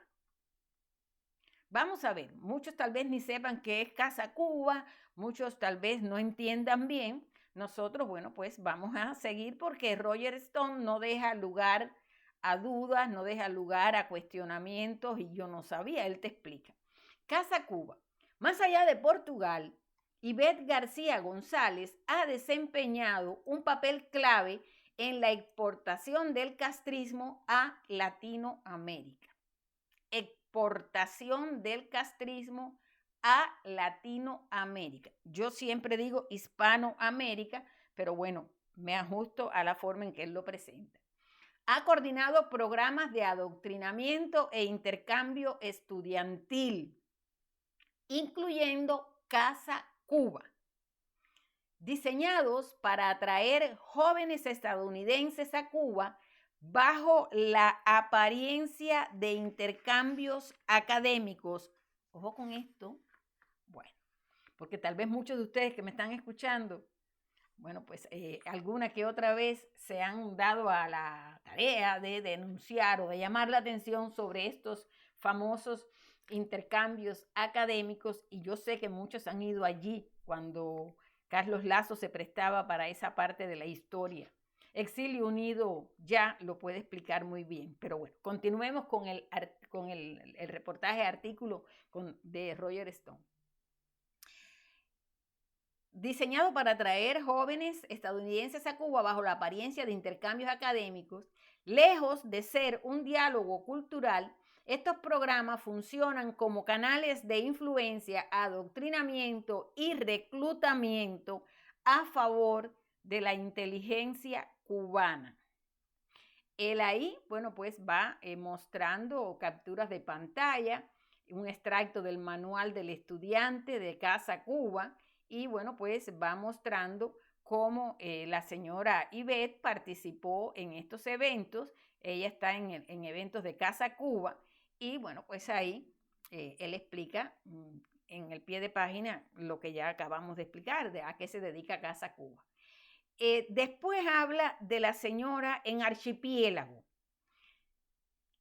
Vamos a ver, muchos tal vez ni sepan qué es Casa Cuba, muchos tal vez no entiendan bien. Nosotros, bueno, pues vamos a seguir porque Roger Stone no deja lugar a dudas, no deja lugar a cuestionamientos y yo no sabía, él te explica. Casa Cuba, más allá de Portugal, Ivette García González ha desempeñado un papel clave en la exportación del castrismo a Latinoamérica. Exportación del castrismo a Latinoamérica. Yo siempre digo Hispanoamérica, pero bueno, me ajusto a la forma en que él lo presenta. Ha coordinado programas de adoctrinamiento e intercambio estudiantil, incluyendo Casa Cuba, diseñados para atraer jóvenes estadounidenses a Cuba bajo la apariencia de intercambios académicos. Ojo con esto, bueno, porque tal vez muchos de ustedes que me están escuchando, bueno, pues alguna que otra vez se han dado a la tarea de denunciar o de llamar la atención sobre estos famosos intercambios académicos, y yo sé que muchos han ido allí cuando Carlos Lazo se prestaba para esa parte de la historia. Exilio Unido ya lo puede explicar muy bien, pero bueno, continuemos con el reportaje, artículo de Roger Stone. Diseñado para atraer jóvenes estadounidenses a Cuba bajo la apariencia de intercambios académicos, lejos de ser un diálogo cultural, estos programas funcionan como canales de influencia, adoctrinamiento y reclutamiento a favor de la inteligencia cubana. Él ahí, bueno, pues va mostrando capturas de pantalla, un extracto del manual del estudiante de Casa Cuba, y bueno, pues va mostrando cómo la señora Ivette participó en estos eventos. Ella está en eventos de Casa Cuba y bueno, pues ahí él explica en el pie de página lo que ya acabamos de explicar, de a qué se dedica Casa Cuba. Después habla de la señora en Archipiélago.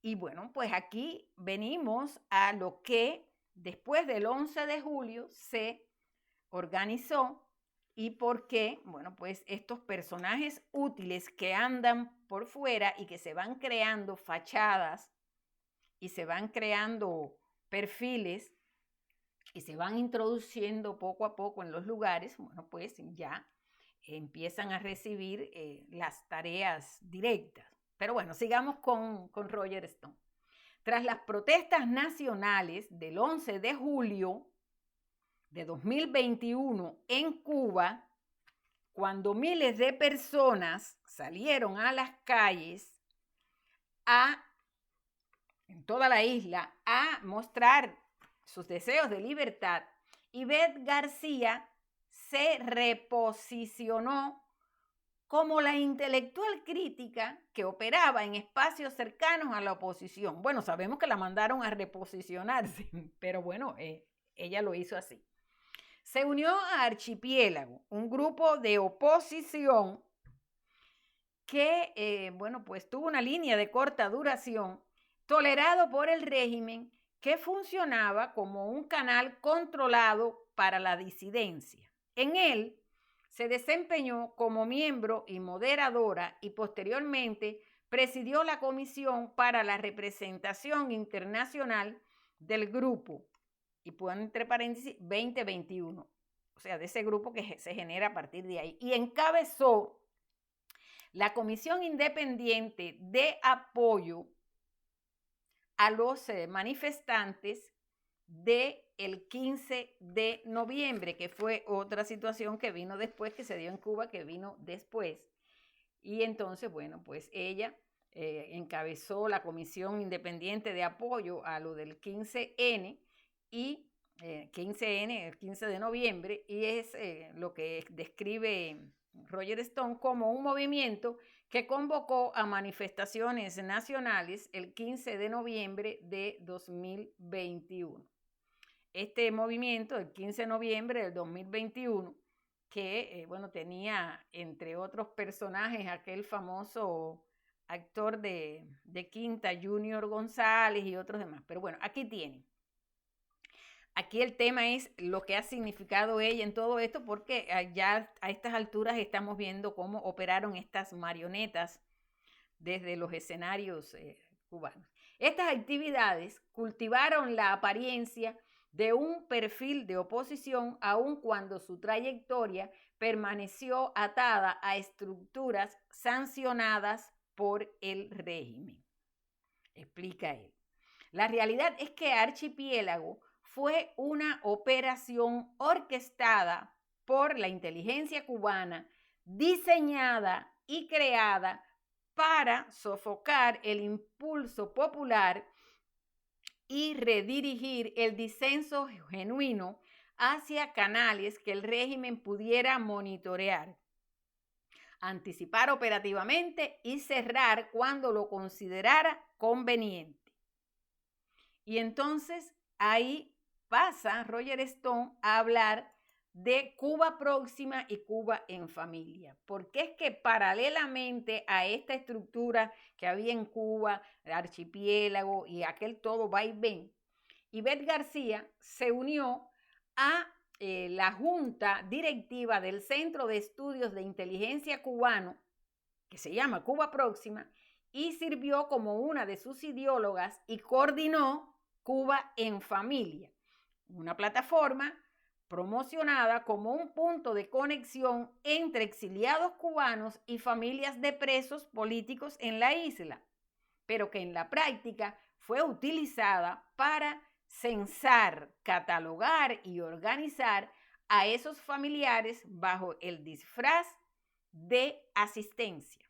Y bueno, pues aquí venimos a lo que después del 11 de julio se organizó y por qué, bueno, pues estos personajes útiles que andan por fuera y que se van creando fachadas y se van creando perfiles y se van introduciendo poco a poco en los lugares, bueno, pues ya empiezan a recibir las tareas directas. Pero bueno, sigamos con Roger Stone. Tras las protestas nacionales del 11 de julio de 2021 en Cuba, cuando miles de personas salieron a las calles en toda la isla a mostrar sus deseos de libertad, Ivette García se reposicionó como la intelectual crítica que operaba en espacios cercanos a la oposición. Bueno, sabemos que la mandaron a reposicionarse, pero bueno, ella lo hizo así. Se unió a Archipiélago, un grupo de oposición que, bueno, pues tuvo una línea de corta duración, tolerado por el régimen, que funcionaba como un canal controlado para la disidencia. En él se desempeñó como miembro y moderadora y posteriormente presidió la Comisión para la Representación Internacional del grupo, y pongo entre paréntesis 2021, o sea, de ese grupo que se genera a partir de ahí, y encabezó la Comisión Independiente de Apoyo a los manifestantes del 15 de noviembre, que fue otra situación que vino después, que se dio en Cuba, que vino después. Y entonces, bueno, pues ella encabezó la Comisión Independiente de Apoyo a lo del 15N y 15N, el 15 de noviembre, y es lo que describe Roger Stone como un movimiento que convocó a manifestaciones nacionales el 15 de noviembre de 2021. Este movimiento, el 15 de noviembre del 2021, que, bueno, tenía, entre otros personajes, aquel famoso actor de Quinta, Junior González y otros demás. Pero bueno, aquí tienen. Aquí el tema es lo que ha significado ella en todo esto, porque ya a estas alturas estamos viendo cómo operaron estas marionetas desde los escenarios cubanos. Estas actividades cultivaron la apariencia de un perfil de oposición, aun cuando su trayectoria permaneció atada a estructuras sancionadas por el régimen. Explica él. La realidad es que Archipiélago fue una operación orquestada por la inteligencia cubana, diseñada y creada para sofocar el impulso popular y redirigir el disenso genuino hacia canales que el régimen pudiera monitorear, anticipar operativamente y cerrar cuando lo considerara conveniente. Y entonces ahí pasa Roger Stone a hablar de Cuba Próxima y Cuba en Familia, porque es que paralelamente a esta estructura que había en Cuba, el Archipiélago y aquel todo va y ven, Ivette García se unió a la junta directiva del Centro de Estudios de Inteligencia Cubano, que se llama Cuba Próxima, y sirvió como una de sus ideólogas y coordinó Cuba en Familia, una plataforma promocionada como un punto de conexión entre exiliados cubanos y familias de presos políticos en la isla, pero que en la práctica fue utilizada para censar, catalogar y organizar a esos familiares bajo el disfraz de asistencia.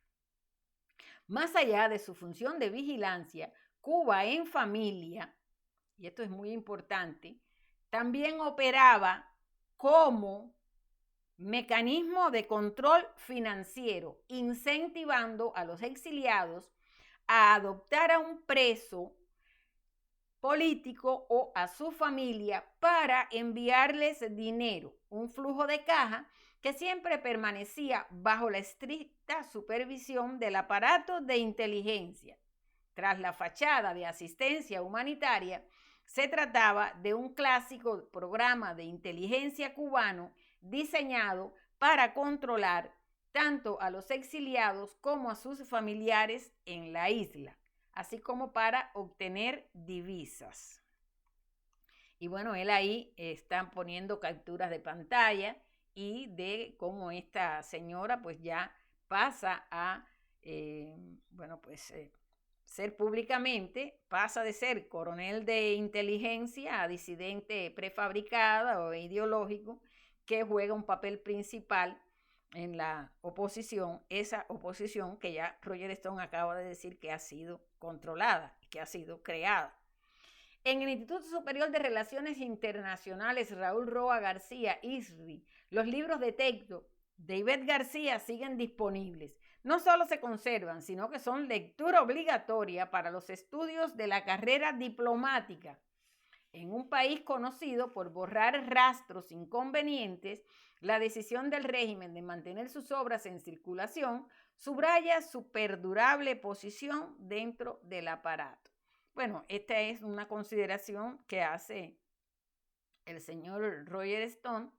Más allá de su función de vigilancia, Cuba en Familia, y esto es muy importante, también operaba como mecanismo de control financiero, incentivando a los exiliados a adoptar a un preso político o a su familia para enviarles dinero, un flujo de caja que siempre permanecía bajo la estricta supervisión del aparato de inteligencia. tras la fachada de asistencia humanitaria, se trataba de un clásico programa de inteligencia cubano diseñado para controlar tanto a los exiliados como a sus familiares en la isla, así como para obtener divisas. Y bueno, él ahí está poniendo capturas de pantalla y de cómo esta señora pues ya pasa a, ser públicamente, pasa de ser coronel de inteligencia a disidente prefabricada o ideológico que juega un papel principal en la oposición, esa oposición que ya Roger Stone acaba de decir que ha sido controlada, que ha sido creada. En el Instituto Superior de Relaciones Internacionales Raúl Roa García, ISRI, los libros de texto de Ivette García siguen disponibles. No solo se conservan, sino que son lectura obligatoria para los estudios de la carrera diplomática. En un país conocido por borrar rastros inconvenientes, la decisión del régimen de mantener sus obras en circulación subraya su perdurable posición dentro del aparato. Bueno, esta es una consideración que hace el señor Roger Stone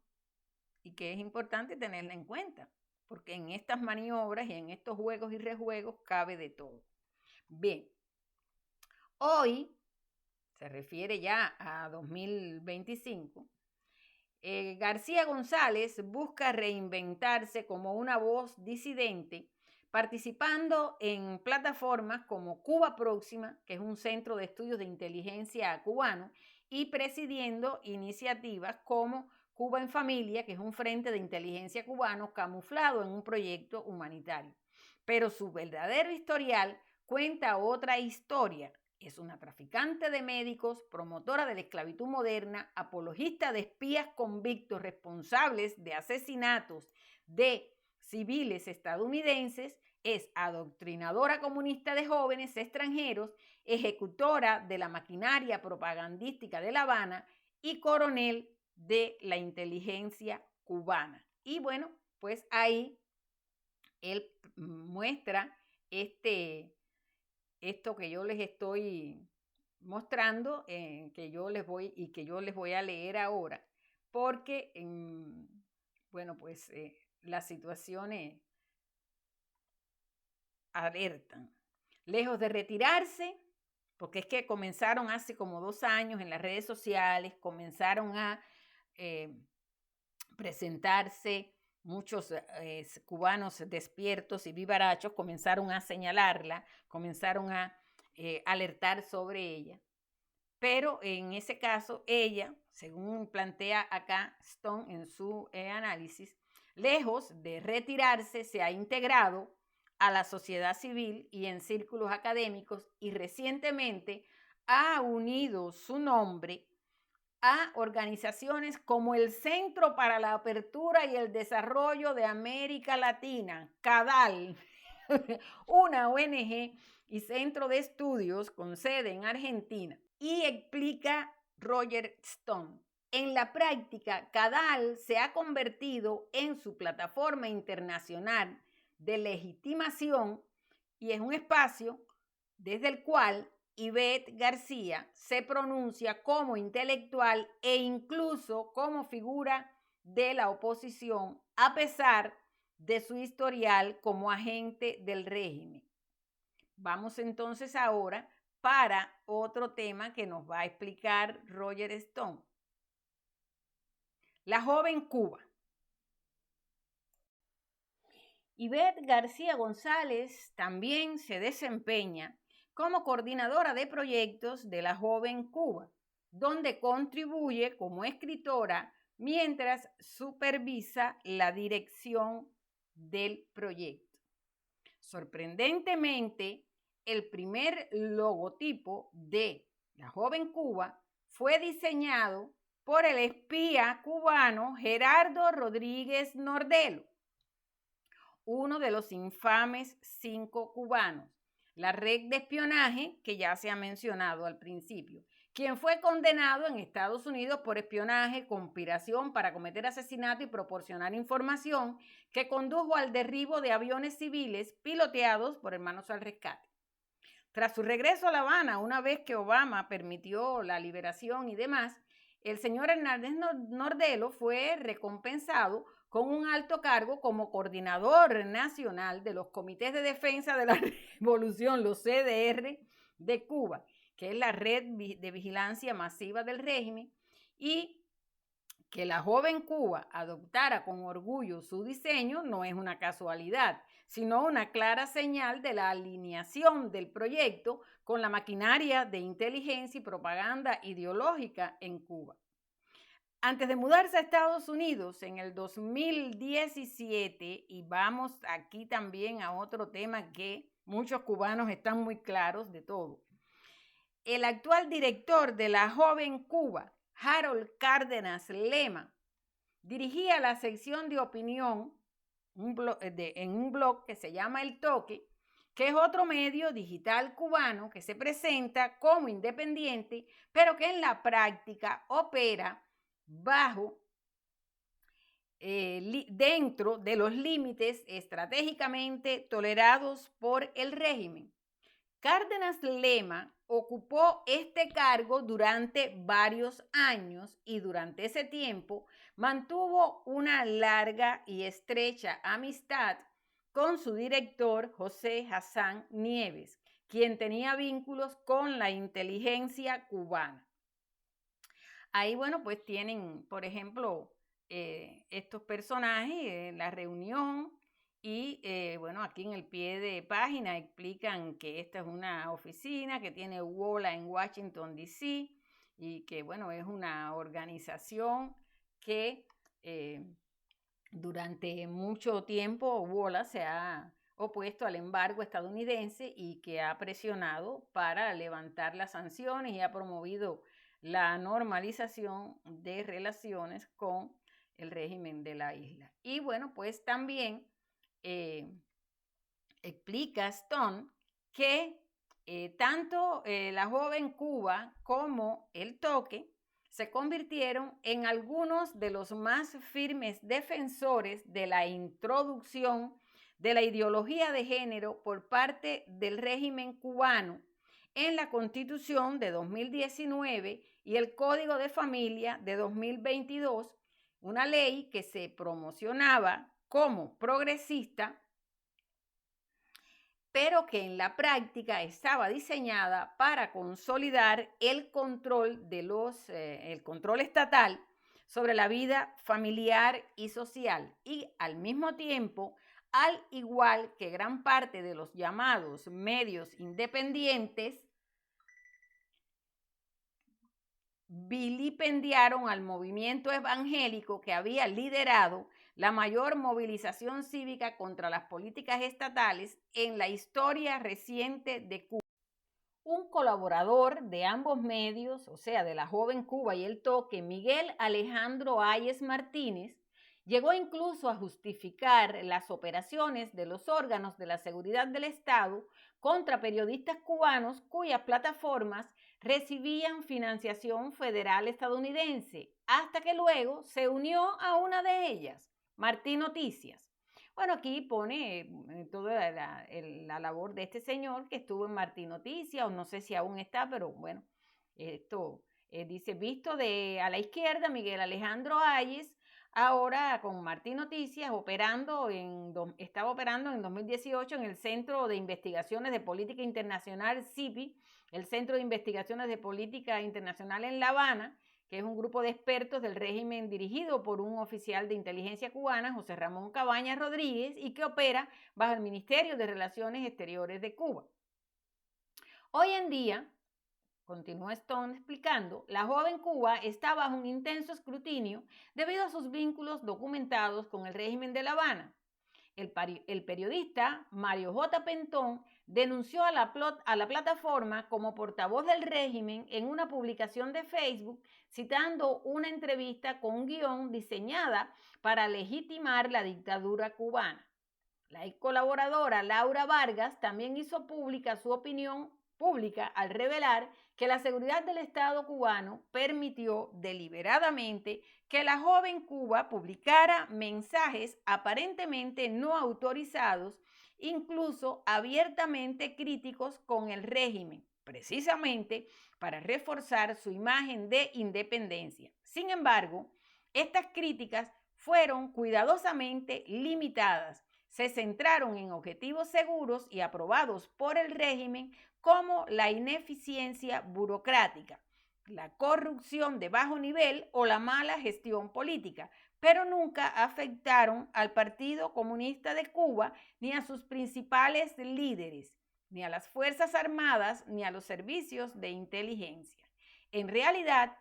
y que es importante tenerla en cuenta, porque en estas maniobras y en estos juegos y rejuegos cabe de todo. Bien, hoy se refiere ya a 2025, García González busca reinventarse como una voz disidente, participando en plataformas como Cuba Próxima, que es un centro de estudios de inteligencia cubano, y presidiendo iniciativas como Cuba en Familia, que es un frente de inteligencia cubano camuflado en un proyecto humanitario. Pero su verdadero historial cuenta otra historia. Es una traficante de médicos, promotora de la esclavitud moderna, apologista de espías convictos responsables de asesinatos de civiles estadounidenses, es adoctrinadora comunista de jóvenes extranjeros, ejecutora de la maquinaria propagandística de La Habana y coronel de la inteligencia cubana. Y bueno, pues ahí él muestra esto que yo les estoy mostrando, que yo les voy a leer ahora, porque, las situaciones alertan. Lejos de retirarse, porque es que comenzaron hace como 2 años en las redes sociales, comenzaron a presentarse muchos cubanos despiertos y vivarachos, comenzaron a señalarla, comenzaron a alertar sobre ella. Pero en ese caso, ella, según plantea acá Stone en su análisis, lejos de retirarse, se ha integrado a la sociedad civil y en círculos académicos y recientemente ha unido su nombre a organizaciones como el Centro para la Apertura y el Desarrollo de América Latina, CADAL, una ONG y centro de estudios con sede en Argentina. Y explica Roger Stone, en la práctica, CADAL se ha convertido en su plataforma internacional de legitimación y es un espacio desde el cual Ivette García se pronuncia como intelectual e incluso como figura de la oposición, a pesar de su historial como agente del régimen. Vamos entonces ahora para otro tema que nos va a explicar Roger Stone. La joven Cuba. Ivette García González también se desempeña como coordinadora de proyectos de la joven Cuba, donde contribuye como escritora mientras supervisa la dirección del proyecto. Sorprendentemente, el primer logotipo de la joven Cuba fue diseñado por el espía cubano Gerardo Rodríguez Nordelo, uno de los infames 5 cubanos, la red de espionaje que ya se ha mencionado al principio, quien fue condenado en Estados Unidos por espionaje, conspiración para cometer asesinato y proporcionar información que condujo al derribo de aviones civiles piloteados por Hermanos al Rescate. Tras su regreso a La Habana, una vez que Obama permitió la liberación y demás, el señor Hernández Nordelo fue recompensado con un alto cargo como coordinador nacional de los comités de defensa de la revolución, los CDR de Cuba, que es la red de vigilancia masiva del régimen, y que la joven Cuba adoptara con orgullo su diseño no es una casualidad, sino una clara señal de la alineación del proyecto con la maquinaria de inteligencia y propaganda ideológica en Cuba. Antes de mudarse a Estados Unidos en el 2017, y vamos aquí también a otro tema que muchos cubanos están muy claros de todo, el actual director de la joven Cuba, Harold Cárdenas Lema, dirigía la sección de opinión en un blog que se llama El Toque, que es otro medio digital cubano que se presenta como independiente, pero que en la práctica opera bajo dentro de los límites estratégicamente tolerados por el régimen. Cárdenas Lema ocupó este cargo durante varios años y durante ese tiempo mantuvo una larga y estrecha amistad con su director José Hassan Nieves, quien tenía vínculos con la inteligencia cubana. Ahí, bueno, pues tienen, por ejemplo, estos personajes en la reunión y, bueno, aquí en el pie de página explican que esta es una oficina que tiene WOLA en Washington, D.C. y que, bueno, es una organización que durante mucho tiempo WOLA se ha opuesto al embargo estadounidense y que ha presionado para levantar las sanciones y ha promovido la normalización de relaciones con el régimen de la isla. Y bueno, pues también explica Stone que tanto la joven Cuba como el Toque se convirtieron en algunos de los más firmes defensores de la introducción de la ideología de género por parte del régimen cubano en la Constitución de 2019 y el Código de Familia de 2022, una ley que se promocionaba como progresista, pero que en la práctica estaba diseñada para consolidar el control el control estatal sobre la vida familiar y social y al mismo tiempo, al igual que gran parte de los llamados medios independientes, vilipendiaron al movimiento evangélico que había liderado la mayor movilización cívica contra las políticas estatales en la historia reciente de Cuba. Un colaborador de ambos medios, o sea, de la joven Cuba y el Toque, Miguel Alejandro Ayes Martínez, llegó incluso a justificar las operaciones de los órganos de la seguridad del Estado contra periodistas cubanos cuyas plataformas recibían financiación federal estadounidense, hasta que luego se unió a una de ellas, Martín Noticias. Bueno, aquí pone toda la labor de este señor que estuvo en Martín Noticias, o no sé si aún está, pero bueno, esto dice, visto a la izquierda, Miguel Alejandro Ayes, ahora con Martín Noticias, estaba operando en 2018 en el Centro de Investigaciones de Política Internacional, CIPI, el Centro de Investigaciones de Política Internacional en La Habana, que es un grupo de expertos del régimen dirigido por un oficial de inteligencia cubana, José Ramón Cabañas Rodríguez, y que opera bajo el Ministerio de Relaciones Exteriores de Cuba. Hoy en día, continúa Stone explicando, la joven Cuba está bajo un intenso escrutinio debido a sus vínculos documentados con el régimen de La Habana. El periodista Mario J. Pentón denunció a la plataforma como portavoz del régimen en una publicación de Facebook citando una entrevista con un guión diseñada para legitimar la dictadura cubana. La ex colaboradora Laura Vargas también hizo pública su opinión pública al revelar que la seguridad del Estado cubano permitió deliberadamente que la joven Cuba publicara mensajes aparentemente no autorizados incluso abiertamente críticos con el régimen, precisamente para reforzar su imagen de independencia. Sin embargo, estas críticas fueron cuidadosamente limitadas. Se centraron en objetivos seguros y aprobados por el régimen como la ineficiencia burocrática, la corrupción de bajo nivel o la mala gestión política, pero nunca afectaron al Partido Comunista de Cuba ni a sus principales líderes, ni a las Fuerzas Armadas, ni a los servicios de inteligencia. En realidad,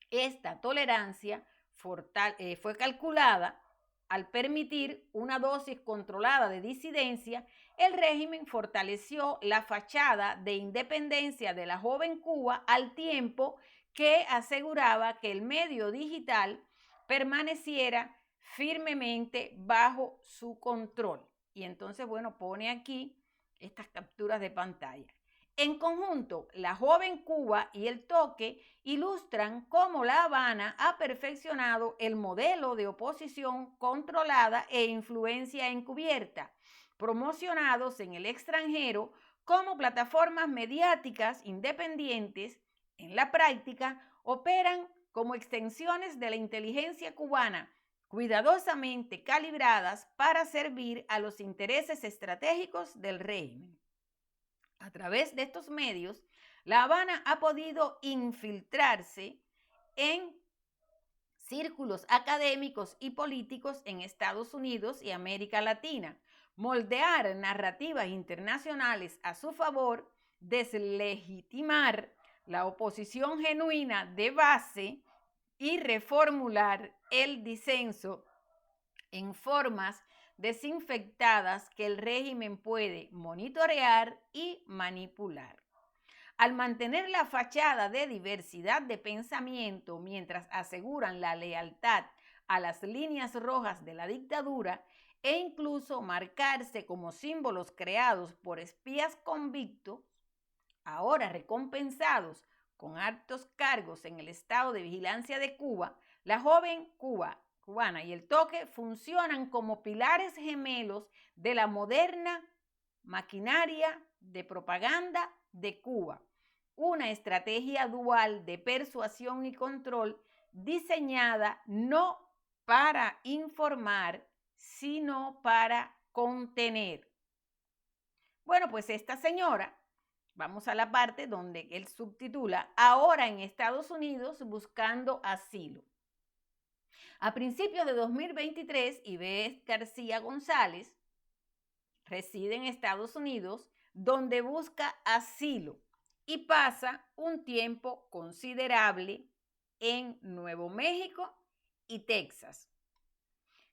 esta tolerancia fue calculada al permitir una dosis controlada de disidencia. El régimen fortaleció la fachada de independencia de la joven Cuba al tiempo que aseguraba que el medio digital permaneciera firmemente bajo su control. Y entonces, bueno, pone aquí estas capturas de pantalla. En conjunto, la joven Cuba y el toque ilustran cómo La Habana ha perfeccionado el modelo de oposición controlada e influencia encubierta, promocionados en el extranjero como plataformas mediáticas independientes. En la práctica, operan como extensiones de la inteligencia cubana, cuidadosamente calibradas para servir a los intereses estratégicos del régimen. A través de estos medios, La Habana ha podido infiltrarse en círculos académicos y políticos en Estados Unidos y América Latina, moldear narrativas internacionales a su favor, deslegitimar la oposición genuina de base y reformular el disenso en formas desinfectadas que el régimen puede monitorear y manipular. Al mantener la fachada de diversidad de pensamiento mientras aseguran la lealtad a las líneas rojas de la dictadura e incluso marcarse como símbolos creados por espías convictos, ahora recompensados con altos cargos en el estado de vigilancia de Cuba, la joven cubana y el toque funcionan como pilares gemelos de la moderna maquinaria de propaganda de Cuba, una estrategia dual de persuasión y control diseñada no para informar, sino para contener. Bueno, pues esta señora, vamos a la parte donde él subtitula, ahora en Estados Unidos buscando asilo. A principios de 2023, Ivette García González reside en Estados Unidos, donde busca asilo y pasa un tiempo considerable en Nuevo México y Texas.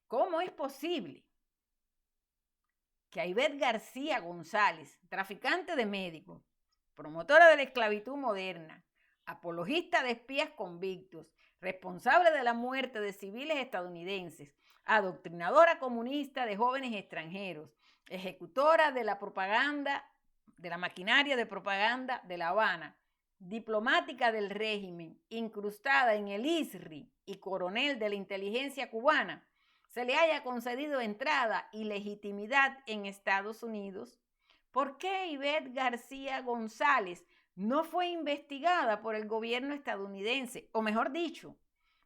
¿Cómo es posible que a Ivette García González, traficante de médicos, promotora de la esclavitud moderna, apologista de espías convictos, responsable de la muerte de civiles estadounidenses, adoctrinadora comunista de jóvenes extranjeros, ejecutora de la propaganda, de la maquinaria de propaganda de La Habana, diplomática del régimen, incrustada en el ISRI y coronel de la inteligencia cubana, se le haya concedido entrada y legitimidad en Estados Unidos? ¿Por qué Ivette García González no fue investigada por el gobierno estadounidense? O mejor dicho,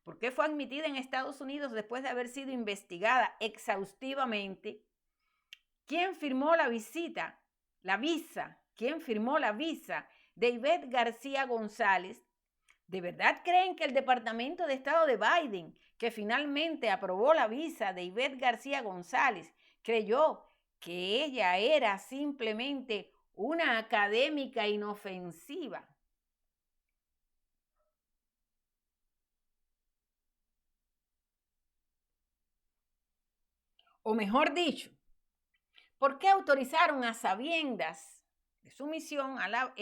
¿por qué fue admitida en Estados Unidos después de haber sido investigada exhaustivamente? ¿Quién firmó la visa? ¿Quién firmó la visa de Ivette García González? ¿De verdad creen que el Departamento de Estado de Biden, que finalmente aprobó la visa de Ivette García González, creyó que ella era simplemente una académica inofensiva? O mejor dicho, ¿por qué autorizaron a sabiendas de su misión a La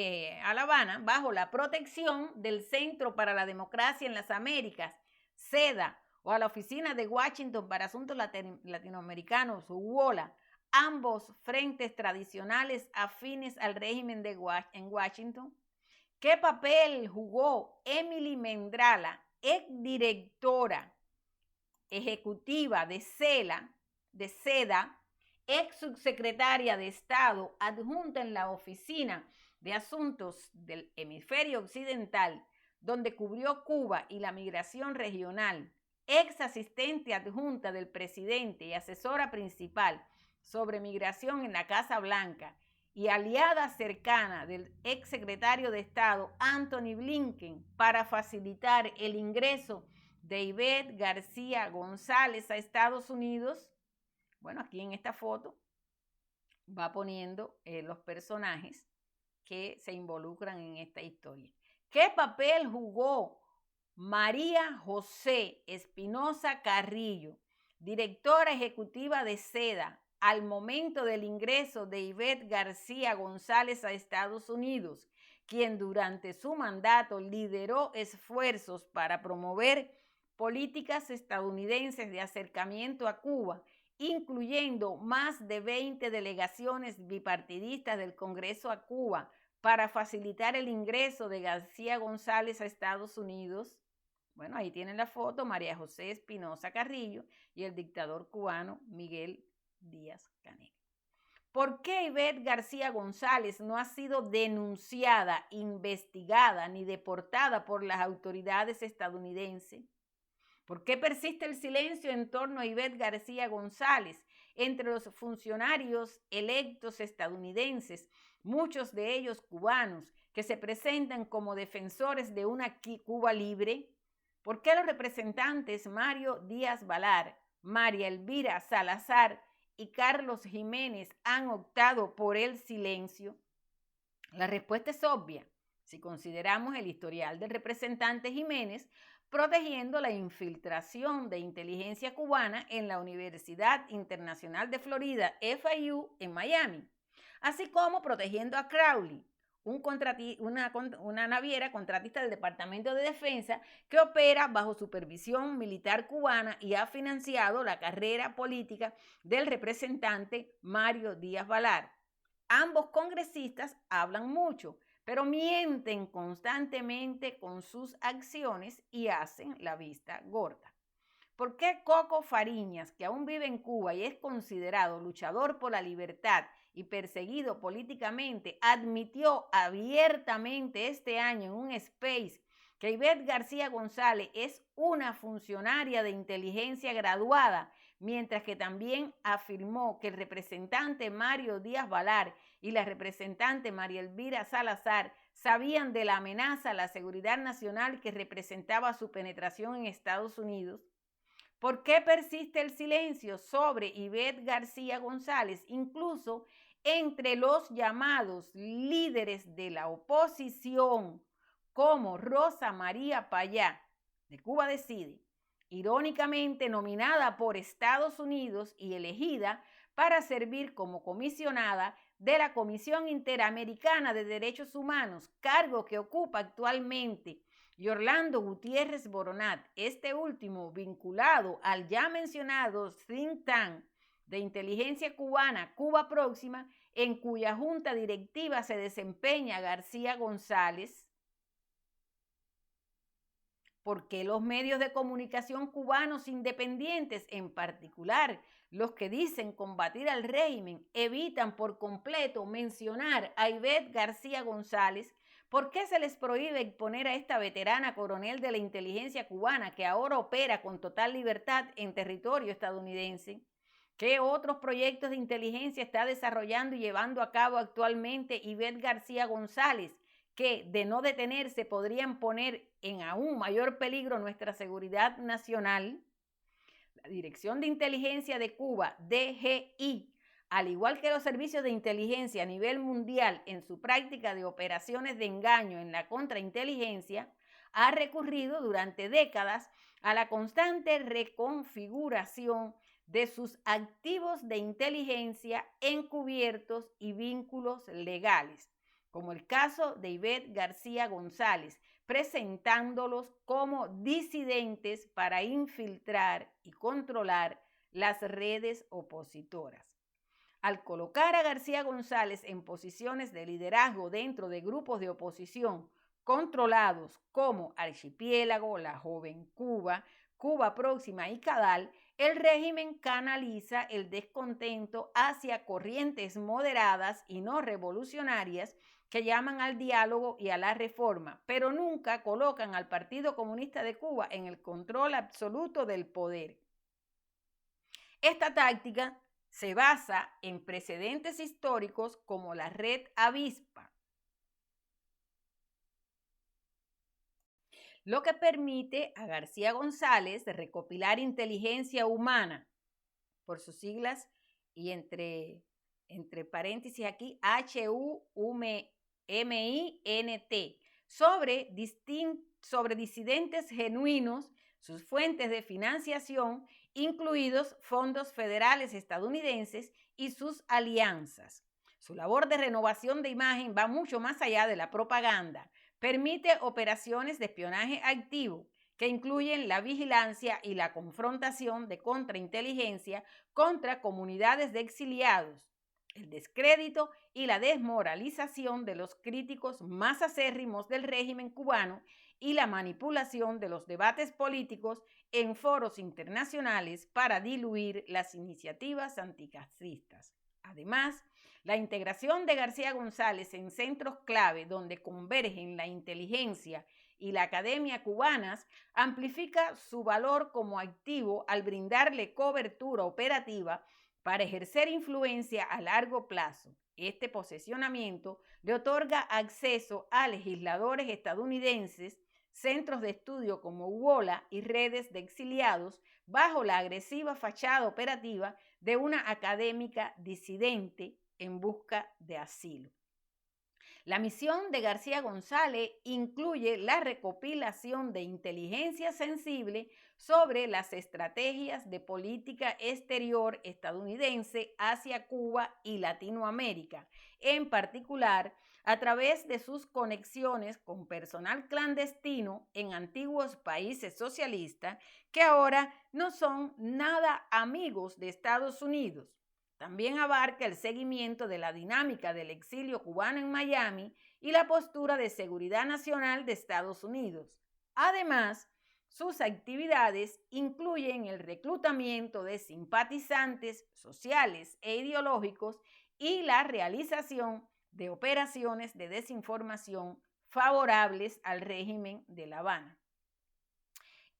Habana bajo la protección del Centro para la Democracia en las Américas, CEDA, o a la Oficina de Washington para Asuntos Latinoamericanos, WOLA, ambos frentes tradicionales afines al régimen en Washington? ¿Qué papel jugó Emily Mendrala, exdirectora ejecutiva de CEDA, ex subsecretaria de Estado adjunta en la Oficina de Asuntos del Hemisferio Occidental, donde cubrió Cuba y la migración regional, ex asistente adjunta del presidente y asesora principal sobre migración en la Casa Blanca y aliada cercana del ex secretario de Estado Anthony Blinken para facilitar el ingreso de Ivette García González a Estados Unidos. Bueno, aquí en esta foto va poniendo los personajes que se involucran en esta historia. ¿Qué papel jugó María José Espinosa Carrillo, directora ejecutiva de SEDA, al momento del ingreso de Ivette García González a Estados Unidos, quien durante su mandato lideró esfuerzos para promover políticas estadounidenses de acercamiento a Cuba, incluyendo más de 20 delegaciones bipartidistas del Congreso a Cuba para facilitar el ingreso de García González a Estados Unidos? Bueno, ahí tienen la foto, María José Espinosa Carrillo y el dictador cubano Miguel Díaz-Canel. ¿Por qué Ivette García González no ha sido denunciada, investigada ni deportada por las autoridades estadounidenses? ¿Por qué persiste el silencio en torno a Ivette García González entre los funcionarios electos estadounidenses, muchos de ellos cubanos, que se presentan como defensores de una Cuba libre? ¿Por qué los representantes Mario Díaz Valar, María Elvira Salazar y Carlos Jiménez han optado por el silencio? La respuesta es obvia si consideramos el historial del representante Jiménez protegiendo la infiltración de inteligencia cubana en la Universidad Internacional de Florida, FIU, en Miami, así como protegiendo a Crowley, una naviera contratista del Departamento de Defensa que opera bajo supervisión militar cubana y ha financiado la carrera política del representante Mario Díaz Valar. Ambos congresistas hablan mucho, pero mienten constantemente con sus acciones y hacen la vista gorda. ¿Por qué Coco Fariñas, que aún vive en Cuba y es considerado luchador por la libertad y perseguido políticamente, admitió abiertamente este año en un space que Ivette García González es una funcionaria de inteligencia graduada, mientras que también afirmó que el representante Mario Díaz Valar y la representante María Elvira Salazar sabían de la amenaza a la seguridad nacional que representaba su penetración en Estados Unidos? ¿Por qué persiste el silencio sobre Ivette García González, incluso entre los llamados líderes de la oposición, como Rosa María Payá, de Cuba Decide, irónicamente nominada por Estados Unidos y elegida para servir como comisionada de la Comisión Interamericana de Derechos Humanos, cargo que ocupa actualmente, y Orlando Gutiérrez Boronat, este último vinculado al ya mencionado think tank de inteligencia cubana Cuba Próxima, en cuya junta directiva se desempeña García González? ¿Por qué los medios de comunicación cubanos independientes, en particular los que dicen combatir al régimen, evitan por completo mencionar a Ivette García González? ¿Por qué se les prohíbe exponer a esta veterana coronel de la inteligencia cubana que ahora opera con total libertad en territorio estadounidense? ¿Qué otros proyectos de inteligencia está desarrollando y llevando a cabo actualmente Ivette García González, que, de no detenerse, podrían poner en aún mayor peligro nuestra seguridad nacional? La Dirección de Inteligencia de Cuba, DGI, al igual que los servicios de inteligencia a nivel mundial en su práctica de operaciones de engaño en la contrainteligencia, ha recurrido durante décadas a la constante reconfiguración de sus activos de inteligencia encubiertos y vínculos legales, como el caso de Ivette García González, presentándolos como disidentes para infiltrar y controlar las redes opositoras. Al colocar a García González en posiciones de liderazgo dentro de grupos de oposición controlados como Archipiélago, La Joven Cuba, Cuba Próxima y Cadal, el régimen canaliza el descontento hacia corrientes moderadas y no revolucionarias que llaman al diálogo y a la reforma, pero nunca colocan al Partido Comunista de Cuba en el control absoluto del poder. Esta táctica se basa en precedentes históricos como la Red Avispa, lo que permite a García González recopilar inteligencia humana, por sus siglas, y entre paréntesis aquí, HUMINT, sobre disidentes genuinos, sus fuentes de financiación, incluidos fondos federales estadounidenses y sus alianzas. Su labor de renovación de imagen va mucho más allá de la propaganda. Permite operaciones de espionaje activo que incluyen la vigilancia y la confrontación de contrainteligencia contra comunidades de exiliados, el descrédito y la desmoralización de los críticos más acérrimos del régimen cubano y la manipulación de los debates políticos en foros internacionales para diluir las iniciativas anticastristas. Además, la integración de García González en centros clave donde convergen la inteligencia y la academia cubanas amplifica su valor como activo al brindarle cobertura operativa para ejercer influencia a largo plazo. Este posesionamiento le otorga acceso a legisladores estadounidenses, centros de estudio como UOLA y redes de exiliados bajo la agresiva fachada operativa de una académica disidente en busca de asilo. La misión de García González incluye la recopilación de inteligencia sensible sobre las estrategias de política exterior estadounidense hacia Cuba y Latinoamérica, en particular a través de sus conexiones con personal clandestino en antiguos países socialistas que ahora no son nada amigos de Estados Unidos. También abarca el seguimiento de la dinámica del exilio cubano en Miami y la postura de seguridad nacional de Estados Unidos. Además, sus actividades incluyen el reclutamiento de simpatizantes sociales e ideológicos y la realización de operaciones de desinformación favorables al régimen de La Habana.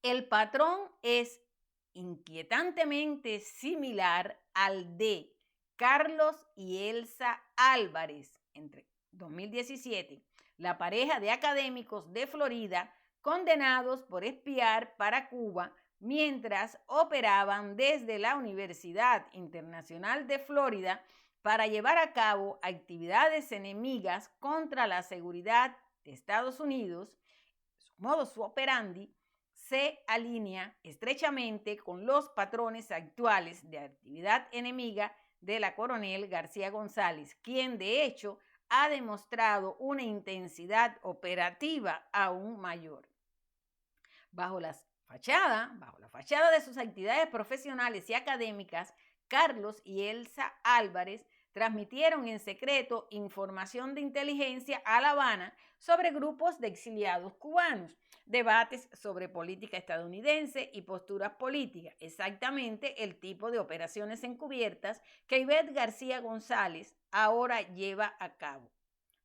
El patrón es inquietantemente similar al de Carlos y Elsa Álvarez entre 2017, la pareja de académicos de Florida condenados por espiar para Cuba mientras operaban desde la Universidad Internacional de Florida para llevar a cabo actividades enemigas contra la seguridad de Estados Unidos. Su modus operandi se alinea estrechamente con los patrones actuales de actividad enemiga de la coronel García González, quien de hecho ha demostrado una intensidad operativa aún mayor. Bajo la fachada de sus actividades profesionales y académicas, Carlos y Elsa Álvarez transmitieron en secreto información de inteligencia a La Habana sobre grupos de exiliados cubanos, debates sobre política estadounidense y posturas políticas, exactamente el tipo de operaciones encubiertas que Ivette García González ahora lleva a cabo.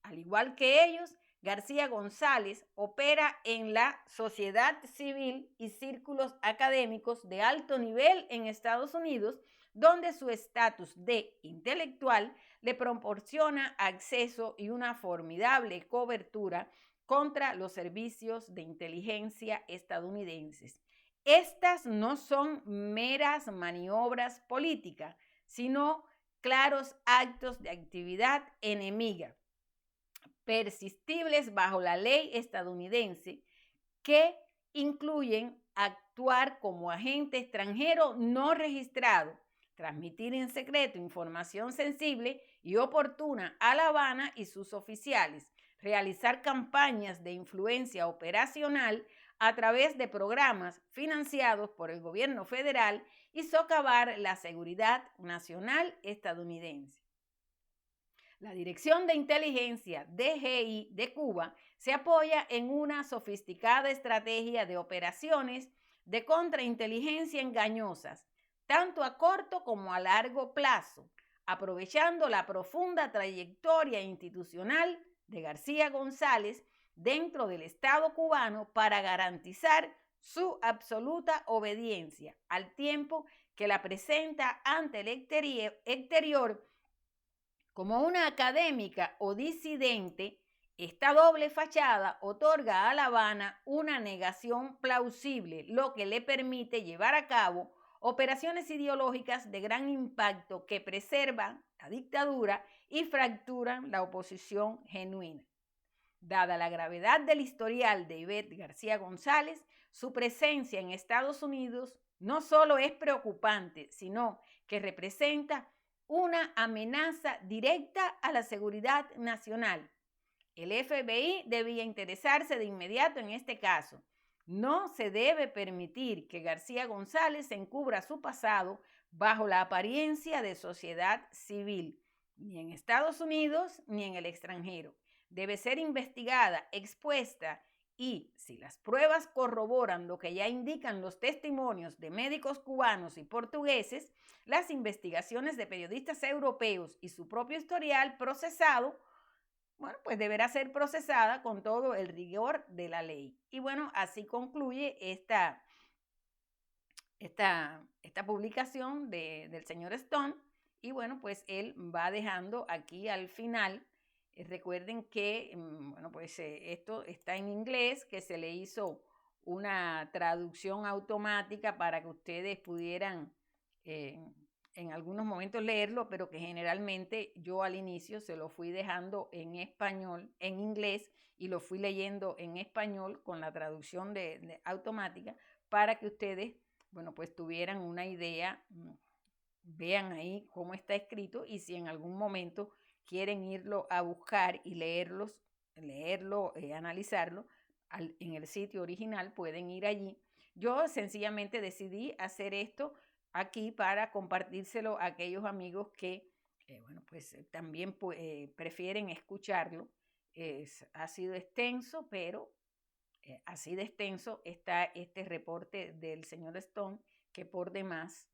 Al igual que ellos, García González opera en la sociedad civil y círculos académicos de alto nivel en Estados Unidos, donde su estatus de intelectual le proporciona acceso y una formidable cobertura contra los servicios de inteligencia estadounidenses. Estas no son meras maniobras políticas, sino claros actos de actividad enemiga, persistibles bajo la ley estadounidense, que incluyen actuar como agente extranjero no registrado, transmitir en secreto información sensible y oportuna a La Habana y sus oficiales, realizar campañas de influencia operacional a través de programas financiados por el gobierno federal y socavar la seguridad nacional estadounidense. La Dirección de Inteligencia, DGI, de Cuba se apoya en una sofisticada estrategia de operaciones de contrainteligencia engañosas, tanto a corto como a largo plazo, aprovechando la profunda trayectoria institucional de García González dentro del Estado cubano para garantizar su absoluta obediencia, al tiempo que la presenta ante el exterior como una académica o disidente. Esta doble fachada otorga a La Habana una negación plausible, lo que le permite llevar a cabo operaciones ideológicas de gran impacto que preservan la dictadura y fracturan la oposición genuina. Dada la gravedad del historial de Ivette García González, su presencia en Estados Unidos no solo es preocupante, sino que representa una amenaza directa a la seguridad nacional. El FBI debía interesarse de inmediato en este caso. No se debe permitir que García González encubra su pasado bajo la apariencia de sociedad civil, ni en Estados Unidos ni en el extranjero. Debe ser investigada, expuesta y, si las pruebas corroboran lo que ya indican los testimonios de médicos cubanos y portugueses, las investigaciones de periodistas europeos y su propio historial procesado, bueno, pues deberá ser procesada con todo el rigor de la ley. Y bueno, así concluye esta publicación del señor Stone. Y bueno, pues él va dejando aquí al final, recuerden que, bueno, pues esto está en inglés, que se le hizo una traducción automática para que ustedes pudieran en algunos momentos leerlo, pero que generalmente yo al inicio se lo fui dejando en español, en inglés, y lo fui leyendo en español con la traducción automática para que ustedes, bueno, pues tuvieran una idea, vean ahí cómo está escrito, y si en algún momento quieren irlo a buscar y leerlo, analizarlo en el sitio original, pueden ir allí. Yo sencillamente decidí hacer esto aquí para compartírselo a aquellos amigos que, bueno, pues también prefieren escucharlo. Ha sido extenso, pero así de extenso está este reporte del señor Stone, que por demás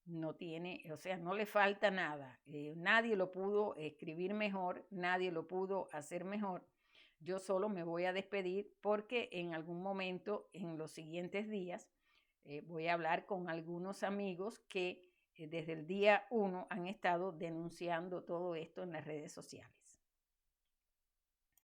no tiene, o sea, no le falta nada. Nadie lo pudo escribir mejor, nadie lo pudo hacer mejor. Yo solo me voy a despedir porque en algún momento, en los siguientes días, voy a hablar con algunos amigos que desde el día 1 han estado denunciando todo esto en las redes sociales.